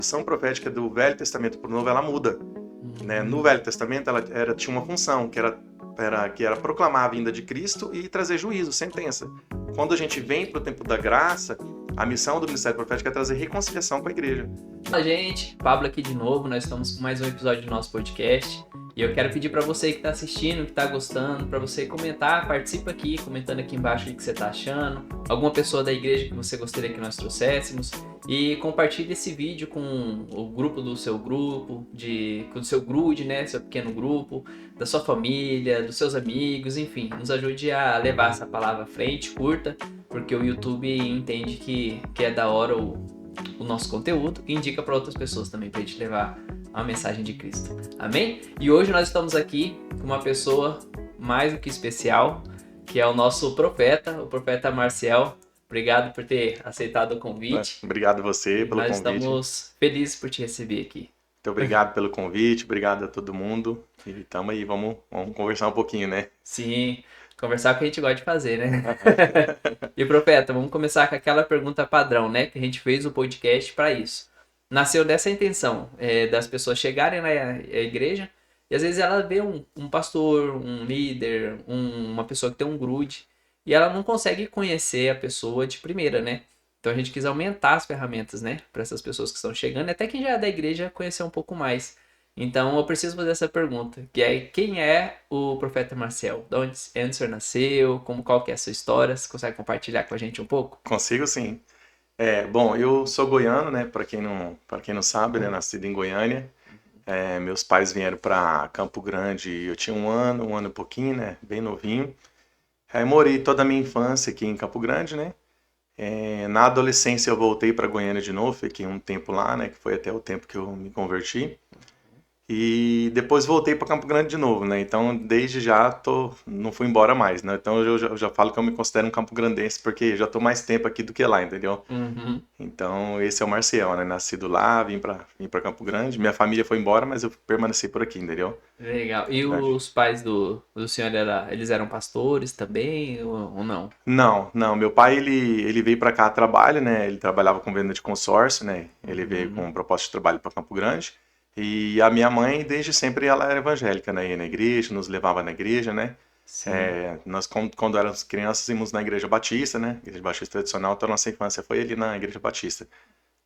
missão profética do Velho Testamento para o Novo, ela muda, né? No Velho Testamento, tinha uma função, que era proclamar a vinda de Cristo e trazer juízo, sentença. Quando a gente vem para o tempo da graça, a missão do ministério profético é trazer reconciliação com a igreja. Fala, gente, Pablo aqui de novo, nós estamos com mais um episódio do nosso podcast e eu quero pedir para você que está assistindo, que está gostando, para você comentar, participa aqui, comentando aqui embaixo o que você está achando, alguma pessoa da igreja que você gostaria que nós trouxéssemos e compartilhe esse vídeo com o grupo do seu grupo, com o seu grude, né, seu pequeno grupo, da sua família, dos seus amigos, enfim, nos ajude a levar essa palavra à frente, curta, porque o YouTube entende que é da hora o nosso conteúdo e indica para outras pessoas também, para a gente levar a mensagem de Cristo. Amém? E hoje nós estamos aqui com uma pessoa mais do que especial, que é o nosso profeta, o profeta Marciel. Obrigado por ter aceitado o convite. Obrigado a você pelo convite. Nós estamos felizes por te receber aqui. Muito obrigado pelo convite, obrigado a todo mundo. E estamos aí, vamos conversar um pouquinho, né? Sim, conversar é o que a gente gosta de fazer, né? E profeta, vamos começar com aquela pergunta padrão, né? Que a gente fez o podcast para isso. Nasceu dessa intenção, das pessoas chegarem na igreja e às vezes ela vê um pastor, um líder, uma pessoa que tem um grude e ela não consegue conhecer a pessoa de primeira, né? Então a gente quis aumentar as ferramentas, né? Para essas pessoas que estão chegando, até quem já é da igreja conhecer um pouco mais. Então eu preciso fazer essa pergunta, que é: quem é o profeta Marciel? De onde o senhor nasceu? Qual que é a sua história? Você consegue compartilhar com a gente um pouco? Consigo, sim. Bom, eu sou goiano, né? Para quem não sabe, né? Nascido em Goiânia. Meus pais vieram para Campo Grande, eu tinha um ano e pouquinho, né? Bem novinho. Aí morei toda a minha infância aqui em Campo Grande, né? Na adolescência eu voltei para Goiânia de novo, fiquei um tempo lá, né? Que foi até o tempo que eu me converti. E depois voltei para Campo Grande de novo, né? Então, desde já não fui embora mais, né? Então, eu já falo que eu me considero um campo-grandense porque já tô mais tempo aqui do que lá, entendeu? Uhum. Então, esse é o Marcial, né? Nascido lá, vim para Campo Grande. Minha família foi embora, mas eu permaneci por aqui, entendeu? Legal. E os pais do senhor, eles eram pastores também ou não? Não, não. Meu pai, ele veio para cá a trabalho, né? Ele trabalhava com venda de consórcio, né? Ele veio com um propósito de trabalho para Campo Grande. E a minha mãe, desde sempre, ela era evangélica, né? Ia na igreja, nos levava na igreja, né? Sim. Nós, quando éramos crianças, íamos na igreja batista, né? Igreja batista tradicional, então nossa infância foi ali na igreja batista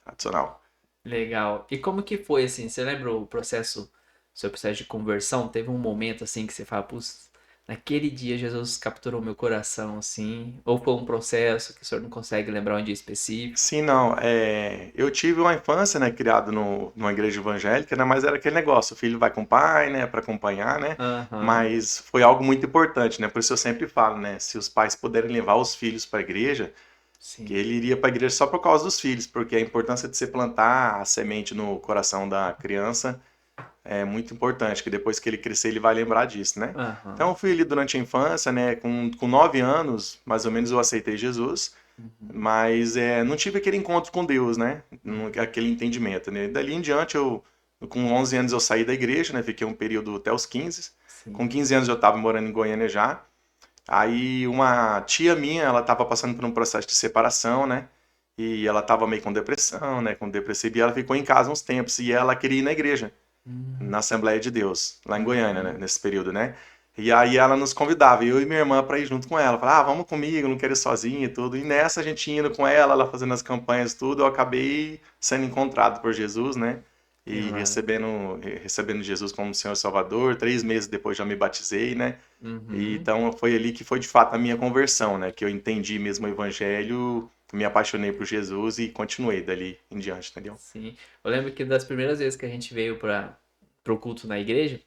tradicional. Legal. E como que foi, assim, você lembra seu processo de conversão? Teve um momento, assim, que você fala: putz, naquele dia Jesus capturou meu coração, assim? Ou foi um processo que o senhor não consegue lembrar um dia específico? Sim, não. Eu tive uma infância, né, criado numa igreja evangélica, né, mas era aquele negócio, o filho vai com o pai, né, para acompanhar, né, Aham. mas foi algo muito importante, né, por isso eu sempre falo, né, se os pais puderem levar os filhos para a igreja, que Sim. ele iria para a igreja só por causa dos filhos, porque a importância de você plantar a semente no coração da criança é muito importante, que depois que ele crescer ele vai lembrar disso, né. Então Aham. eu fui ali durante a infância, né, com 9 anos, mais ou menos eu aceitei Jesus, Uhum. mas não tive aquele encontro com Deus, né? Aquele entendimento, né? Dali em diante, com 11 anos eu saí da igreja, né? Fiquei um período até os 15. Com Sim. 15 anos eu estava morando em Goiânia já. Aí uma tia minha, ela estava passando por um processo de separação, né? E ela estava meio com depressão, né? Com depressivo, e ela ficou em casa uns tempos. E ela queria ir na igreja, Uhum. na Assembleia de Deus, lá em Goiânia, né? Uhum. Nesse período, né? E aí ela nos convidava, eu e minha irmã, para ir junto com ela. Falava: vamos comigo, não quero ir sozinha e tudo. E nessa a gente indo com ela, ela fazendo as campanhas e tudo, eu acabei sendo encontrado por Jesus, né? Que E massa. recebendo Jesus como Senhor e Salvador. 3 meses depois já me batizei, né? E Uhum. então foi ali que foi de fato a minha conversão, né? Que eu entendi mesmo o evangelho, me apaixonei por Jesus e continuei dali em diante, entendeu? Sim. Eu lembro que das primeiras vezes que a gente veio para pro culto na igreja,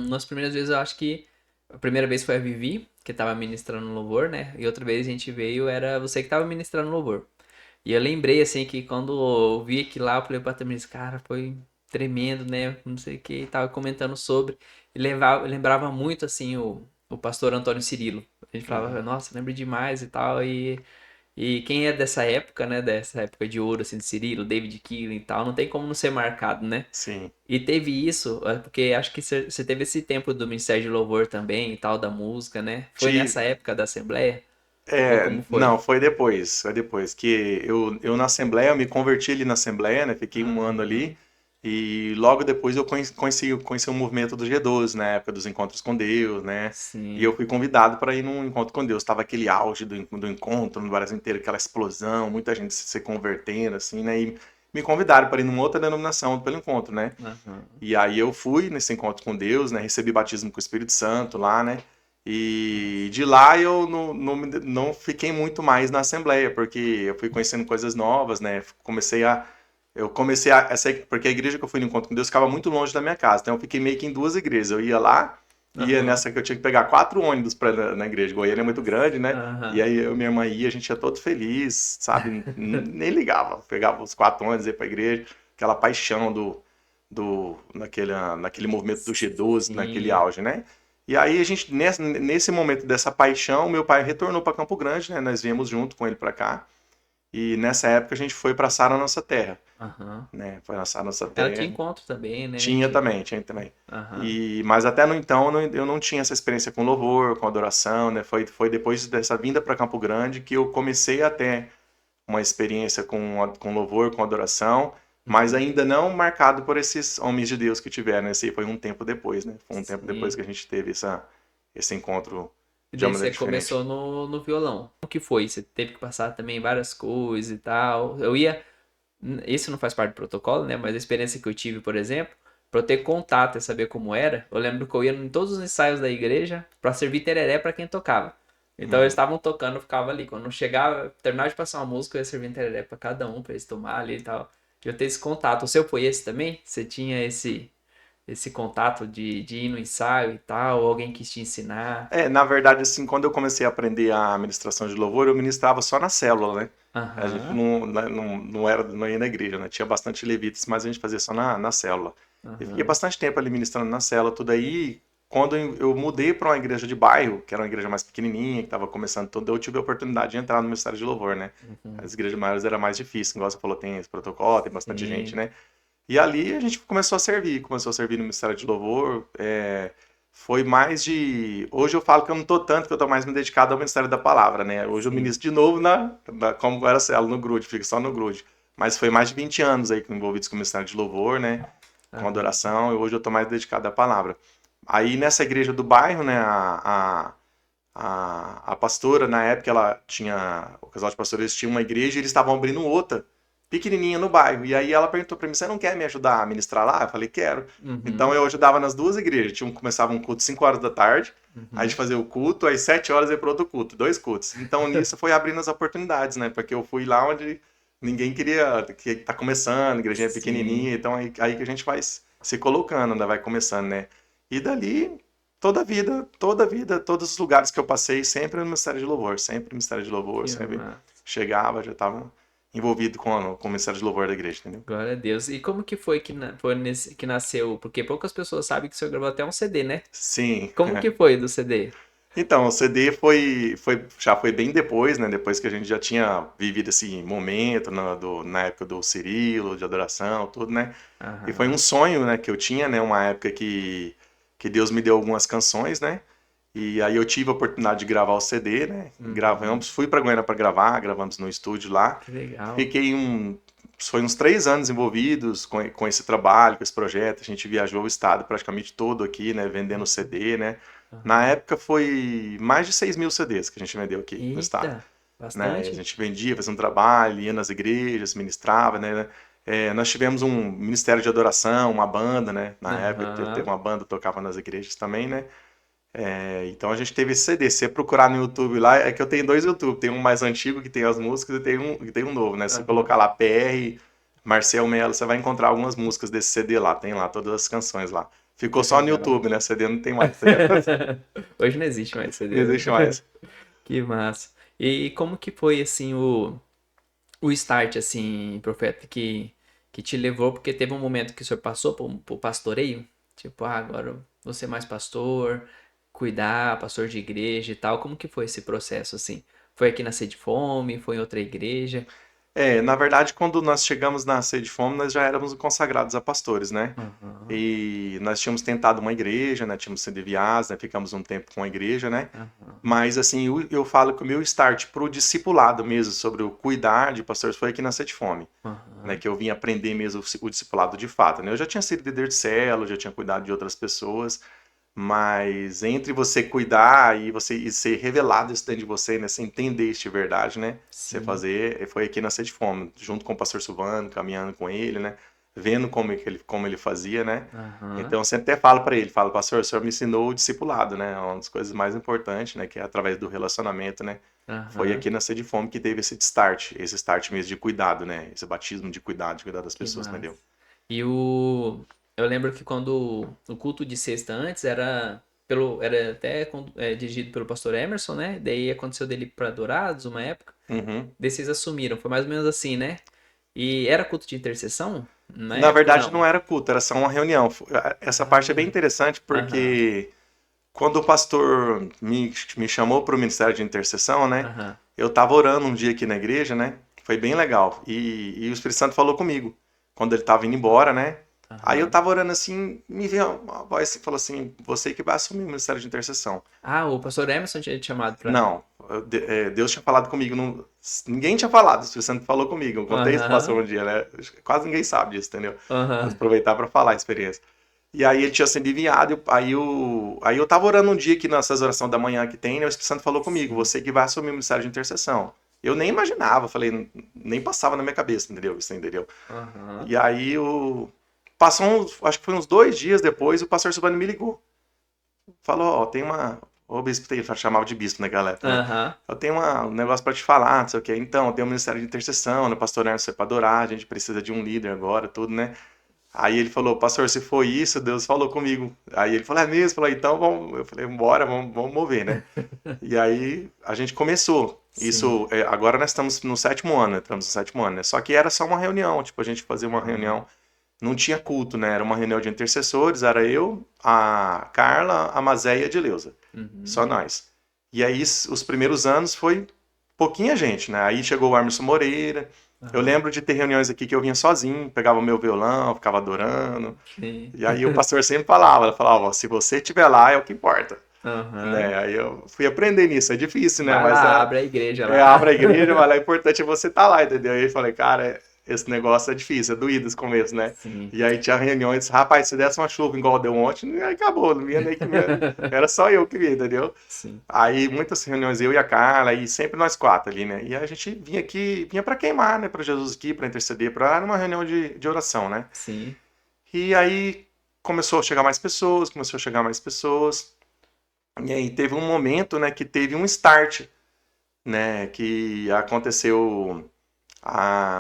nas primeiras vezes eu acho que a primeira vez foi a Vivi, que tava ministrando louvor, né? E outra vez a gente veio, era você que tava ministrando louvor. E eu lembrei, assim, que quando eu vi aquilo lá, eu falei pra Tamiris: cara, foi tremendo, né? Não sei o que, e tava comentando sobre. E lembrava muito, assim, o pastor Antônio Cirilo. A gente falava: Uhum. nossa, lembro demais e tal. E quem é dessa época, né? Dessa época de ouro, assim, de Cirilo, David Keelan e tal, não tem como não ser marcado, né? Sim. E teve isso, porque acho que você teve esse tempo do Ministério de Louvor também e tal, da música, né? Foi nessa Tive. época da Assembleia? Ou como Não, foi? foi depois que eu na Assembleia, eu me converti ali na Assembleia, né, fiquei um ano ali, Aham. e logo depois eu conheci o movimento do G12, na época dos encontros com Deus, né, e eu Sim. fui convidado para ir num encontro com Deus, estava aquele auge do encontro no Brasil inteiro, aquela explosão, muita gente se convertendo, assim, né, e me convidaram para ir numa outra denominação pelo encontro, né, Aham. e aí eu fui nesse encontro com Deus, né? Recebi batismo com o Espírito Santo lá, né? E Nossa. de lá eu não fiquei muito mais na Assembleia, porque eu fui conhecendo coisas novas, né? Eu comecei porque a igreja que eu fui no encontro com Deus ficava muito longe da minha casa, então eu fiquei meio que em duas igrejas. Eu ia lá, ia Aham. nessa que eu tinha que pegar 4 ônibus na igreja. Goiânia é muito grande, né? E Aham. aí eu e minha irmã ia, a gente ia todo feliz, sabe? Nem ligava, pegava os 4 ônibus, ia pra igreja, aquela paixão naquele movimento do G12, naquele Sim. auge, né? E aí a gente, nesse momento dessa paixão, meu pai retornou para Campo Grande, né? Nós viemos junto com ele para cá. E nessa época a gente foi para Sara Nossa Terra, Aham. né? Foi na Sara Nossa Ela tinha Terra. encontro também, né? Tinha Tipo. também, tinha também. Aham. Mas até no então eu não tinha essa experiência com louvor, com adoração, né? Foi depois dessa vinda para Campo Grande que eu comecei a ter uma experiência com louvor, com adoração, mas Uhum. ainda não marcado por esses homens de Deus que tiveram. Esse foi um tempo depois, né? Foi um tempo depois Sim. que a gente teve esse encontro E de uma daí maneira você diferente. começou no violão. O que foi? Você teve que passar também várias coisas e tal. Eu ia. Isso não faz parte do protocolo, né? Mas a experiência que eu tive, por exemplo, pra eu ter contato e saber como era, eu lembro que eu ia em todos os ensaios da igreja pra servir tereré pra quem tocava. Então eles Uhum. estavam tocando, eu ficava ali. Quando chegava, terminava de passar uma música, eu ia servir tereré pra cada um, pra eles tomar ali e tal. De eu ter esse contato. O seu foi esse também? Você tinha esse contato de ir no ensaio e tal? Ou alguém quis te ensinar? Na verdade, assim, quando eu comecei a aprender a administração de louvor, eu ministrava só na célula, né? A gente Aham, não ia na igreja, né? Tinha bastante levitas, mas a gente fazia só na célula. Eu fiquei aham. bastante tempo ali ministrando na célula, tudo aí. Quando eu mudei para uma igreja de bairro, que era uma igreja mais pequenininha, que estava começando tudo, eu tive a oportunidade de entrar no ministério de louvor, né? Uhum. As igrejas maiores era mais difícil, igual você falou, tem esse protocolo, tem bastante gente, Sim. né? E ali a gente começou a servir no Ministério de Louvor. Foi mais de. Hoje eu falo que eu não tô tanto, que eu tô mais me dedicado ao Ministério da Palavra, né? Hoje eu Sim. ministro de novo como era célula, no Grude, fico só no Grude. Mas foi mais de 20 anos aí envolvidos com o Ministério de Louvor, né? Com Aham. adoração, e hoje eu tô mais dedicado à palavra. Aí nessa igreja do bairro, né, a pastora, na época, o casal de pastores tinha uma igreja e eles estavam abrindo outra, pequenininha no bairro. E aí ela perguntou para mim, você não quer me ajudar a ministrar lá? Eu falei, quero. Então Uhum. eu ajudava nas duas igrejas. Começava um culto 5 horas da tarde, aí a gente Uhum. fazia o culto, às 7 horas ia para outro culto, dois cultos. Então nisso foi abrindo as oportunidades, né? Porque eu fui lá onde ninguém queria, que tá começando, a igrejinha é Sim. pequenininha, então aí que a gente vai se colocando, né? Vai começando, né? E dali toda a vida, todos os lugares que eu passei, sempre no Ministério de Louvor, sempre no Ministério de Louvor, Que sempre massa. chegava, já estava envolvido com o Ministério de Louvor da igreja, entendeu? Glória a Deus. E como que foi foi que nasceu? Porque poucas pessoas sabem que o senhor gravou até um CD, né? Sim. Como que foi do CD? Então, o CD já foi bem depois, né? Depois que a gente já tinha vivido esse momento na época do Cirilo, de adoração, tudo, né? E foi um Aham. sonho, né, que eu tinha, né? Uma época que Deus me deu algumas canções, né? E aí eu tive a oportunidade de gravar o CD, né? Uhum. Gravamos, fui para Goiânia para gravar, gravamos no estúdio lá. Que legal. Fiquei foi uns 3 anos envolvidos com esse trabalho, com esse projeto. A gente viajou o estado praticamente todo aqui, né? Vendendo CD, né? Na Aham. época foi mais de 6.000 CDs que a gente vendeu aqui no estado, Eita, né? A bastante? gente vendia, fazia um trabalho, ia nas igrejas, ministrava, né? Nós tivemos um ministério de adoração, uma banda, né? Na época teve Aham. uma banda que tocava nas igrejas também, né? Então a gente teve esse CD. Se você procurar no YouTube lá, é que eu tenho dois YouTube. Tem um mais antigo que tem as músicas e tem um novo, né? Se você colocar Aham. lá PR, Marcel Melo, você vai encontrar algumas músicas desse CD lá. Tem lá todas as canções lá. Que Ficou só no legal. YouTube, né? CD não tem mais. Hoje não existe mais Não CD, existe né? mais. Que massa. E como que foi, assim, o start, assim, profeta, que te levou? Porque teve um momento que o senhor passou por pastoreio? Tipo, agora eu vou ser mais pastor, cuidar, pastor de igreja e tal. Como que foi esse processo, assim? Foi aqui na Sede Fome? Foi em outra igreja? Na verdade, quando nós chegamos na Sede Fome, nós já éramos consagrados a pastores, né? Aham, E nós tínhamos tentado uma igreja, né? Tínhamos sido enviados, né? Ficamos um tempo com a igreja, né? aham. Mas, assim, eu falo que o meu start pro discipulado mesmo, sobre o cuidar de pastores, foi aqui na Sede Fome, né? Aham. Que eu vim aprender mesmo o discipulado de fato, né? Eu já tinha sido líder de célula, já tinha cuidado de outras pessoas, mas entre você cuidar e ser revelado isso dentro de você, né? Você entender isso de verdade, né? Você Sim. fazer, foi aqui na Sede Fome, junto com o pastor Silvano, caminhando com ele, né? Vendo como ele fazia, né? Aham. Então, eu sempre até falo para ele, falo, pastor, o senhor me ensinou o discipulado, né? Uma das coisas mais importantes, né? Que é através do relacionamento, né? Foi Aham. aqui na Sede Fome que teve esse start mesmo de cuidado, né? Esse batismo de cuidar das Que pessoas, massa. entendeu? E o. Eu lembro que quando o culto de sexta antes era até dirigido pelo pastor Emerson, né? Daí aconteceu dele para Dourados uma época. Uhum. Daí vocês assumiram. Foi mais ou menos assim, né? E era culto de intercessão na Na época ou verdade, não não? era culto, era só uma reunião. Essa parte é bem Ah, interessante aham, porque quando o pastor me chamou para o ministério de intercessão, né? aham, Eu estava orando um dia aqui na igreja, né? Foi bem legal. E o Espírito Santo falou comigo quando ele estava indo embora, né? Aí eu aham. estava orando assim, me veio uma voz que falou assim: você que vai assumir o ministério de intercessão. Ah, o pastor Emerson tinha te chamado pra. Não, Deus tinha falado comigo. Ninguém tinha falado, o Espírito Santo falou comigo. Eu contei isso pro pastor Aham, um dia, né? Quase ninguém sabe disso, entendeu? Mas aham. aproveitar para falar a experiência. E aí ele tinha sido enviado, aí eu tava orando um dia aqui nessas orações da manhã que tem, né? O Espírito Santo falou comigo, Sim. você que vai assumir o ministério de intercessão. Eu nem imaginava, falei, nem passava na minha cabeça, entendeu? Isso, entendeu? Aham, E aí passou acho que foi uns 2 dias depois, o pastor Silvano me ligou. Falou, ó, tem uma. O bispo ele chamava de bispo naquela época, né? aham. Eu tenho um negócio pra te falar, não sei o quê. Então, tem um ministério de intercessão, no pastor Ernesto foi pra adorar, a gente precisa de um líder agora, tudo, né? Aí ele falou, pastor, se foi isso, Deus falou comigo. Aí ele falou, é mesmo? Falou, então vamos. Eu falei, bora, vamos mover, né? E aí a gente começou. Sim. Isso, agora nós estamos no 7º ano, né? Estamos no 7º ano, né? Só que era só uma reunião, tipo, a gente fazia uma Aham. reunião, não tinha culto, né? Era uma reunião de intercessores, era eu, a Carla, a Mazé e a Dileuza. Só Uhum. nós. E aí, os primeiros anos foi pouquinha gente, né? Aí chegou o Armerson Moreira. Eu Aham. lembro de ter reuniões aqui que eu vinha sozinho, pegava o meu violão, ficava adorando. Sim. E aí o pastor sempre falava, ela falava, ó, se você estiver lá é o que importa, Aham. né? Aí eu fui aprender nisso, é difícil, né? Vai Mas lá, abre a igreja abre lá. a igreja, mas lá, o importante é você estar lá, entendeu? E aí eu falei, cara, esse negócio é difícil, é doído esse começo, né? Sim. E aí tinha reuniões, rapaz, se desse uma chuva igual deu ontem, aí acabou, não vinha nem que era só eu que vinha, entendeu? Sim. Aí muitas reuniões eu e a Carla, e sempre nós quatro ali, né? E a gente vinha aqui, vinha para queimar, né? Para Jesus aqui, para interceder, para numa reunião de oração, né? Sim. E aí começou a chegar mais pessoas, começou a chegar mais pessoas. E aí teve um momento, né, que teve um start, né, que aconteceu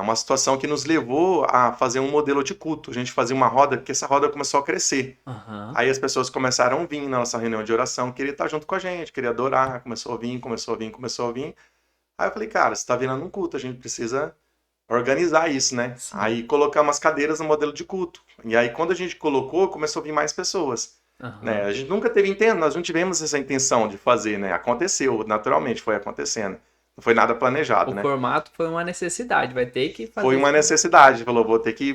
uma situação que nos levou a fazer um modelo de culto. A gente fazia uma roda, porque essa roda começou a crescer. Aham. Aí as pessoas começaram a vir na nossa reunião de oração, queria estar junto com a gente, queria adorar, começou a vir, começou a vir, começou a vir. Aí eu falei, cara, você está virando um culto, a gente precisa organizar isso, né? Sim. Aí colocamos as cadeiras no modelo de culto. E aí quando a gente colocou, começou a vir mais pessoas. Né? Aham. A gente nunca teve nós não tivemos essa intenção de fazer, né? Aconteceu, naturalmente foi acontecendo. Não foi nada planejado, O né? formato foi uma necessidade, vai ter que Foi fazer uma isso. necessidade, falou, vou ter que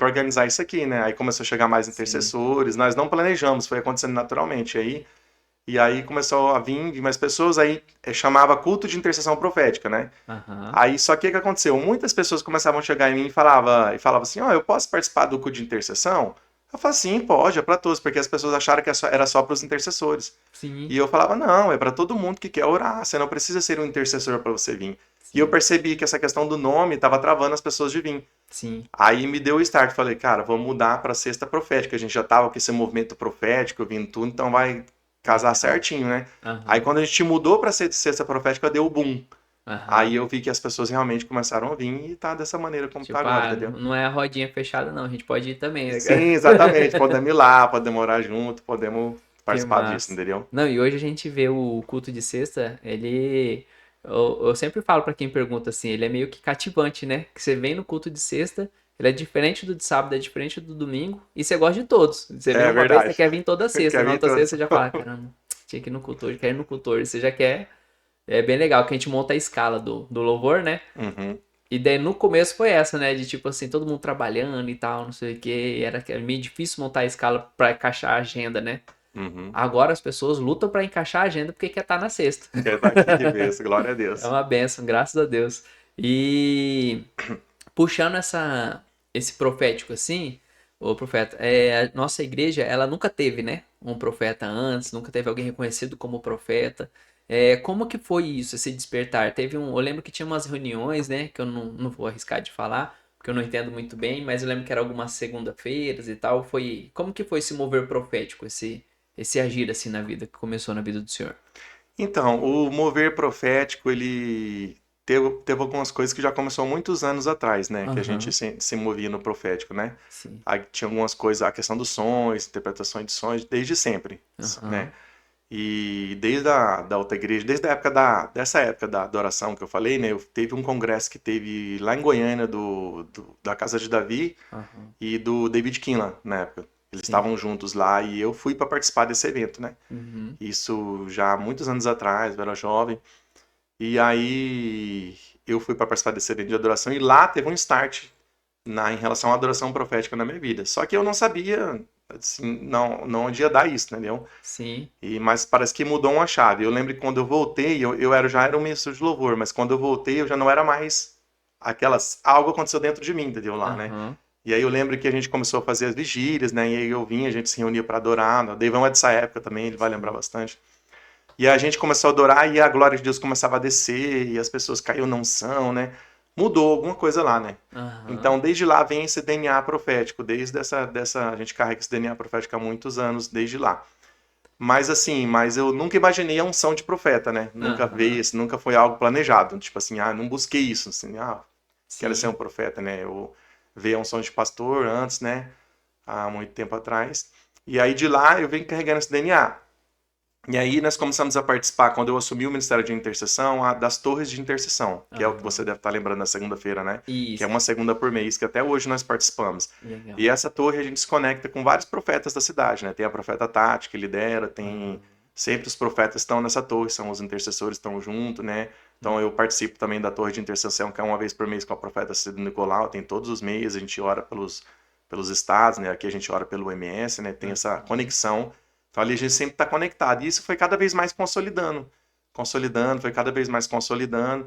organizar isso aqui, né? Aí começou a chegar mais Sim. intercessores, nós não planejamos, foi acontecendo naturalmente. E aí começou a vir mais pessoas, aí chamava culto de intercessão profética, né? Aham. Aí só que o que aconteceu? Muitas pessoas começavam a chegar em mim e falava assim, ó, eu posso participar do culto de intercessão? Eu falava, sim, pode, é para todos, porque as pessoas acharam que era só para os intercessores. Sim. E eu falava, não, é para todo mundo que quer orar, você não precisa ser um intercessor para você vir. E eu Sim. percebi que essa questão do nome estava travando as pessoas de vir. Sim. Aí me deu o start, falei, cara, vamos mudar para sexta profética. A gente já tava com esse movimento profético vindo tudo, então vai casar Legal. certinho, né? Aí Aham. quando a gente mudou para sexta profética, deu o boom. Aí Aham. eu vi que as pessoas realmente começaram a vir e tá dessa maneira como tá Tipo, agora, entendeu? não é a rodinha fechada, não. A gente pode ir também, né, cara? Sim, exatamente. Podemos ir lá, podemos orar junto, podemos Que participar disso, massa. entendeu? Não, e hoje a gente vê o culto de sexta, ele. Eu sempre falo pra quem pergunta assim, ele é meio que cativante, né? Que você vem no culto de sexta, ele é diferente do de sábado, é diferente do domingo, e você gosta de todos. Você vem É uma vez, você verdade. quer vir toda sexta, Quer na vir outra todos. sexta você já fala, caramba, tinha que ir no culto hoje, quer ir no culto hoje, você já quer. É bem legal que a gente monta a escala do louvor, né? Uhum. E daí no começo foi essa, né? De tipo assim, todo mundo trabalhando e tal, não sei o quê. Era meio difícil montar a escala pra encaixar a agenda, né? Uhum. Agora as pessoas lutam para encaixar a agenda porque quer estar na sexta. Quer estar aqui de vez, glória a É Deus. uma bênção, graças a Deus. E puxando esse profético assim, o profeta, a nossa igreja, ela nunca teve, né, um profeta antes, nunca teve alguém reconhecido como profeta. Como que foi isso, esse despertar? Eu lembro que tinha umas reuniões, né, que eu não vou arriscar de falar, porque eu não entendo muito bem, mas eu lembro que era algumas segunda-feiras e tal. Como que foi esse mover profético, esse agir assim na vida, que começou na vida do senhor? Então, o mover profético, ele teve algumas coisas que já começou há muitos anos atrás, né? Que a gente Aham, se movia no profético, né? sim. Aí tinha algumas coisas, a questão dos sonhos, interpretações de sonhos, desde sempre, né? Aham, E desde da outra igreja, desde a época dessa época da adoração que eu falei, né? Teve um congresso que teve lá em Goiânia, da Casa de Davi aham, e do David Kinlan, na época. Eles sim. estavam juntos lá e eu fui para participar desse evento, né? Uhum. Isso já há muitos anos atrás, eu era jovem. E aí eu fui para participar desse evento de adoração e lá teve um start em relação à adoração profética na minha vida. Só que eu não sabia, assim, não onde ia dar isso, entendeu? Sim. Mas parece que mudou uma chave. Eu lembro que quando eu voltei, já era um ministro de louvor, mas quando eu voltei eu já não era mais algo aconteceu dentro de mim, entendeu lá, né? Aham. E aí eu lembro que a gente começou a fazer as vigílias, né? E aí eu vinha, a gente se reunia para adorar. O Deivão é dessa época também, ele vai lembrar Sim. bastante. E a gente começou a adorar e a glória de Deus começava a descer e as pessoas caíam na unção, né? Mudou alguma coisa lá, né? Aham. Então, desde lá vem esse DNA profético, a gente carrega esse DNA profético há muitos anos, desde lá. Mas assim, eu nunca imaginei a unção de profeta, né? Nunca veio, Aham. isso nunca foi algo planejado. Tipo assim, não busquei isso, assim, quero ser um Sim. profeta, né? Eu veio a unção de pastor antes, né? Há muito tempo atrás. E aí de lá eu venho carregando esse DNA. E aí nós começamos a participar, quando eu assumi o Ministério de Intercessão, das torres de intercessão, que é o que você Aham. deve estar lembrando na segunda-feira, né? Que é Isso. uma segunda por mês, que até hoje nós participamos. E Legal. essa torre a gente se conecta com vários profetas da cidade, né? Tem a profeta Tati, que lidera, tem... Aham. Sempre os profetas estão nessa torre, são os intercessores estão junto, né? Então eu participo também da torre de intercessão, que é uma vez por mês com a profeta Cida Nicolau, tem todos os meses, a gente ora pelos estados, né? Aqui a gente ora pelo MS, né? Tem essa Aham. conexão. Então ali a gente sempre está conectado. E isso foi cada vez mais consolidando. Consolidando, foi cada vez mais consolidando.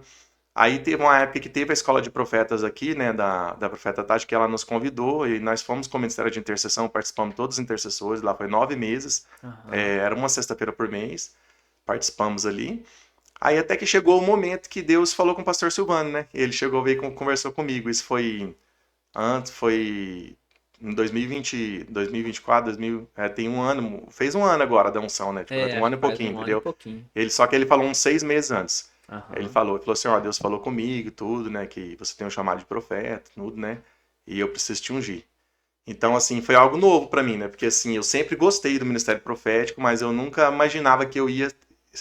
Aí teve uma época que teve a escola de profetas aqui, né, da profeta Tati, que ela nos convidou e nós fomos com o Ministério de Intercessão, participamos todos os intercessores, lá foi 9 meses, Aham. era uma sexta-feira por mês, participamos ali. Aí até que chegou o momento que Deus falou com o pastor Silvano, né, ele chegou, veio e conversou comigo, isso foi em 2020, 2024, tem um ano, fez um ano agora da unção, né? Tipo, tem um Acho ano que e faz pouquinho, um ano e entendeu? pouquinho. Só que ele falou uns 6 meses antes. Aham. Ele falou assim, ó, Deus falou comigo, tudo, né? Que você tem um chamado de profeta, tudo, né? E eu preciso te ungir. Então, assim, foi algo novo pra mim, né? Porque, assim, eu sempre gostei do ministério profético, mas eu nunca imaginava que eu ia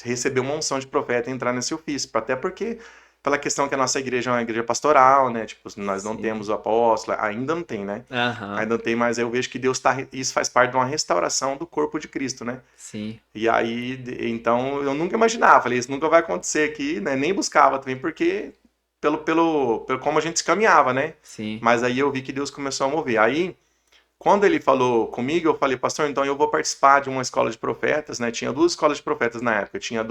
receber uma unção de profeta e entrar nesse ofício. Até porque, pela questão que a nossa igreja é uma igreja pastoral, né? Tipo, nós não temos Sim. o apóstolo, ainda não tem, né? Aham. Ainda não tem, mas eu vejo que Deus tá. Isso faz parte de uma restauração do corpo de Cristo, né? Sim. E aí, então, eu nunca imaginava, falei, isso nunca vai acontecer aqui, né? Nem buscava também, porque pelo como a gente se caminhava, né? Sim. Mas aí eu vi que Deus começou a mover. Aí, quando ele falou comigo, eu falei, pastor, então eu vou participar de uma escola de profetas, né? Tinha duas escolas de profetas na época. Tinha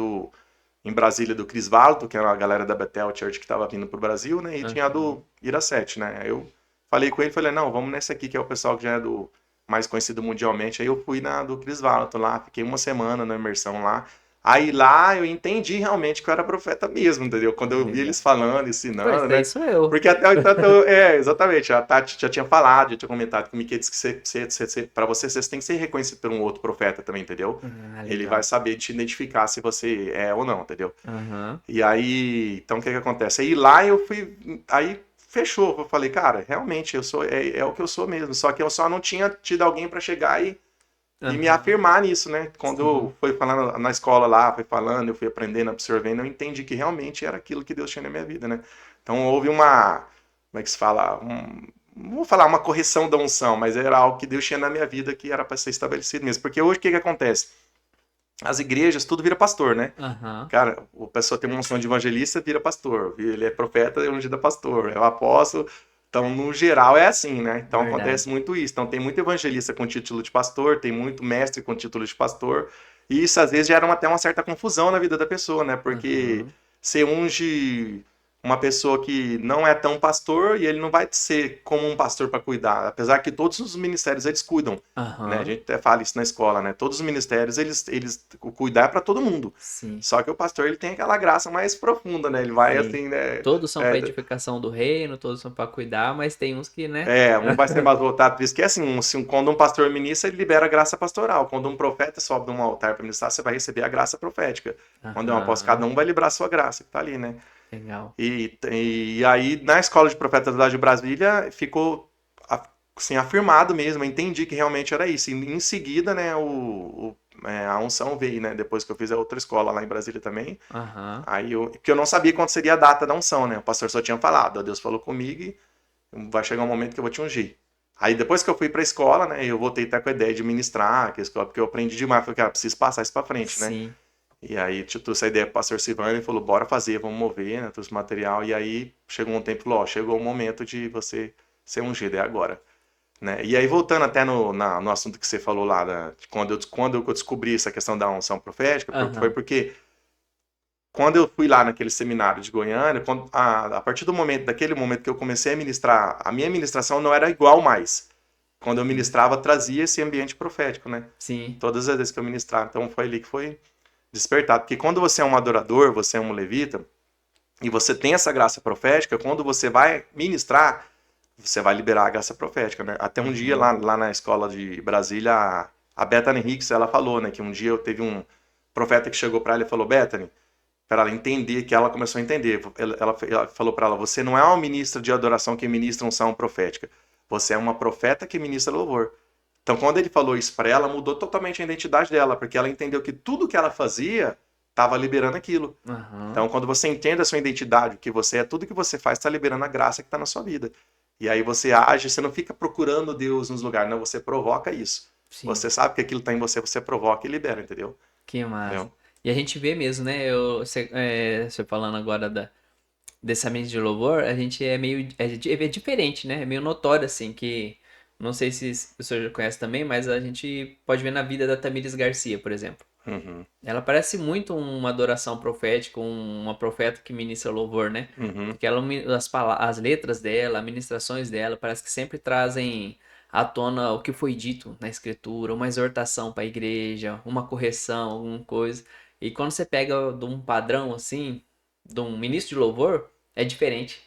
em Brasília, do Cris Valdo, que era a galera da Bethel Church que estava vindo pro Brasil, né? E tinha a do Aham. Iracete, né? Eu falei com ele, falei, não, vamos nessa aqui, que é o pessoal que já é do mais conhecido mundialmente. Aí eu fui na do Cris Valdo lá, fiquei uma semana na imersão lá. Aí lá eu entendi realmente que eu era profeta mesmo, entendeu? Quando eu vi Legal. eles falando, Pô, esse ensinando, daí né? sou eu. Porque até então, exatamente, a Tati já tinha falado, já tinha comentado comigo que disse que para você tem que ser reconhecido por um outro profeta também, entendeu? Ah, Ele vai legal. saber te identificar se você é ou não, entendeu? Aham. E aí, então o que que acontece? Aí lá eu fui, aí fechou, eu falei, cara, realmente é o que eu sou mesmo, só que eu só não tinha tido alguém para chegar e me Aham. afirmar nisso, né? Quando eu Sim. fui falando na escola lá, fui falando, eu fui aprendendo, absorvendo, eu entendi que realmente era aquilo que Deus tinha na minha vida, né? Então houve como é que se fala? Não vou falar uma correção da unção, mas era algo que Deus tinha na minha vida que era para ser estabelecido mesmo. Porque hoje o que que acontece? As igrejas, tudo vira pastor, né? Aham. Cara, o pessoa tem uma unção de evangelista, vira pastor. Ele é profeta, é ungido a pastor. É o apóstolo, Então, no geral, é assim, né? Então, Verdade. acontece muito isso. Então, tem muito evangelista com título de pastor, tem muito mestre com título de pastor, e isso, às vezes, gera até uma certa confusão na vida da pessoa, né? Porque Aham. você unge uma pessoa que não é tão pastor e ele não vai ser como um pastor para cuidar. Apesar que todos os ministérios, eles cuidam, né? A Aham. gente até fala isso na escola, né? Todos os ministérios, o cuidar é para todo mundo. Sim. Só que o pastor, ele tem aquela graça mais profunda, né? Ele vai Sim. assim, né? Todos são para É, edificação do reino, todos são para cuidar, mas tem uns que, né? um vai ser mais voltado para isso, que é assim, quando um pastor ministra, ele libera a graça pastoral. Quando um profeta sobe de um altar para ministrar, você vai receber a graça profética. Quando é um apóstolo, cada Aham. um vai liberar a sua graça, que tá ali, né? Legal. E aí, na Escola de Profetas lá de Brasília, ficou assim, afirmado mesmo, eu entendi que realmente era isso. E em seguida, né, a unção veio, né, depois que eu fiz a outra escola lá em Brasília também. Aham. Que eu não sabia quando seria a data da unção, né? O pastor só tinha falado, ó, Deus falou comigo e vai chegar um momento que eu vou te ungir. Aí depois que eu fui pra escola, né, eu voltei até com a ideia de ministrar, porque eu aprendi demais, falei, cara, preciso passar isso pra frente, né? Sim. E aí trouxe a ideia pro pastor Silvano e falou, bora fazer, vamos mover, né, trouxe material, e aí chegou um tempo, ó, chegou o momento de você ser ungido, é agora. Né? E aí voltando até no assunto que você falou lá, de quando eu descobri essa questão da unção profética, foi Aham. porque quando eu fui lá naquele seminário de Goiânia, a partir daquele momento que eu comecei a ministrar, a minha ministração não era igual mais. Quando eu Uhum. ministrava, trazia esse ambiente profético, né? Sim. Todas as vezes que eu ministrava. Então foi ali que foi despertado. Porque quando você é um adorador, você é um levita, e você tem essa graça profética, quando você vai ministrar, você vai liberar a graça profética, né? Até um dia Uhum. lá na escola de Brasília, a Bethany Hicks, ela falou, né, que um dia eu teve um profeta que chegou para ela e falou, Bethany, para ela entender, que ela começou a entender. Ela falou para ela, você não é uma ministra de adoração que ministra unção profética, você é uma profeta que ministra louvor. Então, quando ele falou isso para ela, mudou totalmente a identidade dela, porque ela entendeu que tudo que ela fazia estava liberando aquilo. Aham. Então, quando você entende a sua identidade, o que você é, tudo que você faz está liberando a graça que está na sua vida. E aí você age, você não fica procurando Deus nos lugares, não, você provoca isso. Sim. Você sabe que aquilo está em você, você provoca e libera, entendeu? Que massa. Entendeu? E a gente vê mesmo, né? Você falando agora desse ambiente de louvor, a gente é meio. É diferente, né? É meio notório, assim, que. Não sei se o senhor já conhece também, mas a gente pode ver na vida da Tamires Garcia, por exemplo. Uhum, Ela parece muito uma adoração profética, uma profeta que ministra louvor, né? uhum, Porque as letras dela, as ministrações dela, parece que sempre trazem à tona o que foi dito na escritura, uma exortação para a igreja, uma correção, alguma coisa. E quando você pega de um padrão assim, de um ministro de louvor, é diferente,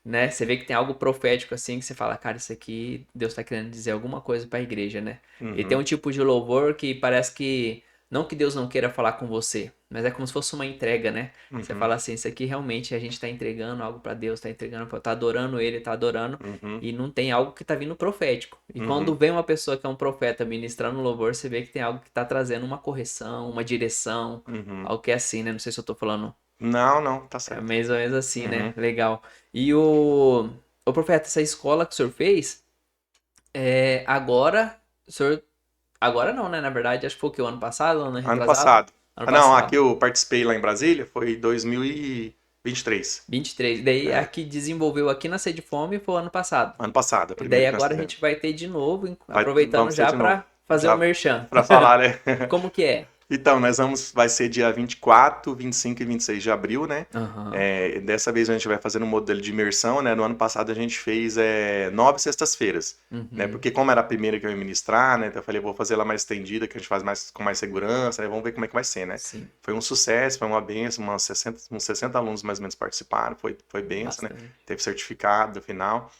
né? Você vê que tem algo profético assim que você fala, cara, isso aqui Deus está querendo dizer alguma coisa para a igreja, né? E tem uhum, um tipo de louvor que parece que não que Deus não queira falar com você, mas é como se fosse uma entrega, né? Você uhum, fala assim, isso aqui realmente a gente está entregando algo para Deus, está entregando, tá adorando Ele, tá adorando, uhum, e não tem algo que tá vindo profético. E quando uhum, vem uma pessoa que é um profeta ministrando louvor, você vê que tem algo que tá trazendo uma correção, uma direção, uhum. algo que é assim, né? Não sei se eu tô falando Não, não, tá é certo. mais ou menos assim, né? Uhum. Legal. E o profeta, essa escola que o senhor fez, agora, o senhor, agora não, né? Na verdade, acho que foi o que, o ano passado, ano Ano retrasado? passado. Ano Ah, não, aqui passado. eu participei lá em Brasília, foi 2023. 23. Daí a É, que desenvolveu aqui na Sede Fome foi o ano passado. ano passado, a E primeira daí que nós agora a fizemos. gente vai ter de novo, Vamos aproveitando ter já de novo. pra fazer o Já merchan. para falar, né? Como que é? Então, vai ser dia 24, 25 e 26 de abril, né? Aham. Dessa vez a gente vai fazer um modelo de imersão, né? No ano passado a gente fez 9 sextas-feiras, né? Uhum. Porque como era a primeira que eu ia ministrar, né? Então eu falei, vou fazer ela mais estendida, que a gente faz com mais segurança, né? Vamos ver como é que vai ser, né? Sim, Foi um sucesso, foi uma benção, uns 60 alunos mais ou menos participaram, foi benção, né? bastante. Teve certificado no final.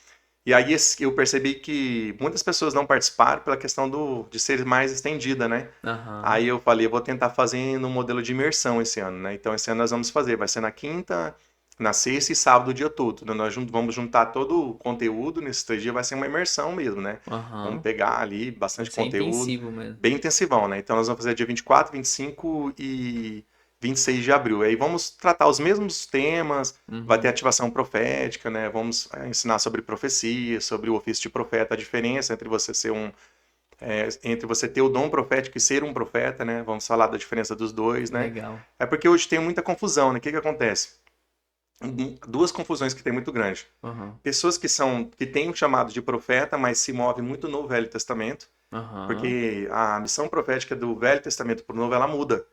E aí eu percebi que muitas pessoas não participaram pela questão de ser mais estendida, né? Aham. Aí eu falei, eu vou tentar fazer no modelo de imersão esse ano, né? Então esse ano nós vamos fazer, vai ser na quinta, na sexta e sábado o dia todo, né? Nós vamos juntar todo o conteúdo nesses 3 dias, vai ser uma imersão mesmo, né? Vamos Aham. pegar ali Vai bastante ser conteúdo, intensivo mesmo. bem intensivão, né? Então nós vamos fazer dia 24, 25 e 26 de abril. Aí vamos tratar os mesmos temas, vai ter Uhum. ativação profética, né? Vamos ensinar sobre profecia, sobre o ofício de profeta, a diferença entre você ter o dom profético e ser um profeta, né? Vamos falar da diferença dos dois, né? Legal. É porque hoje tem muita confusão, né? O que que acontece? duas confusões que tem muito grande. Aham. Pessoas que têm o chamado de profeta, mas se movem muito no Velho Testamento, Aham. porque a missão profética do Velho Testamento para o Novo, ela muda,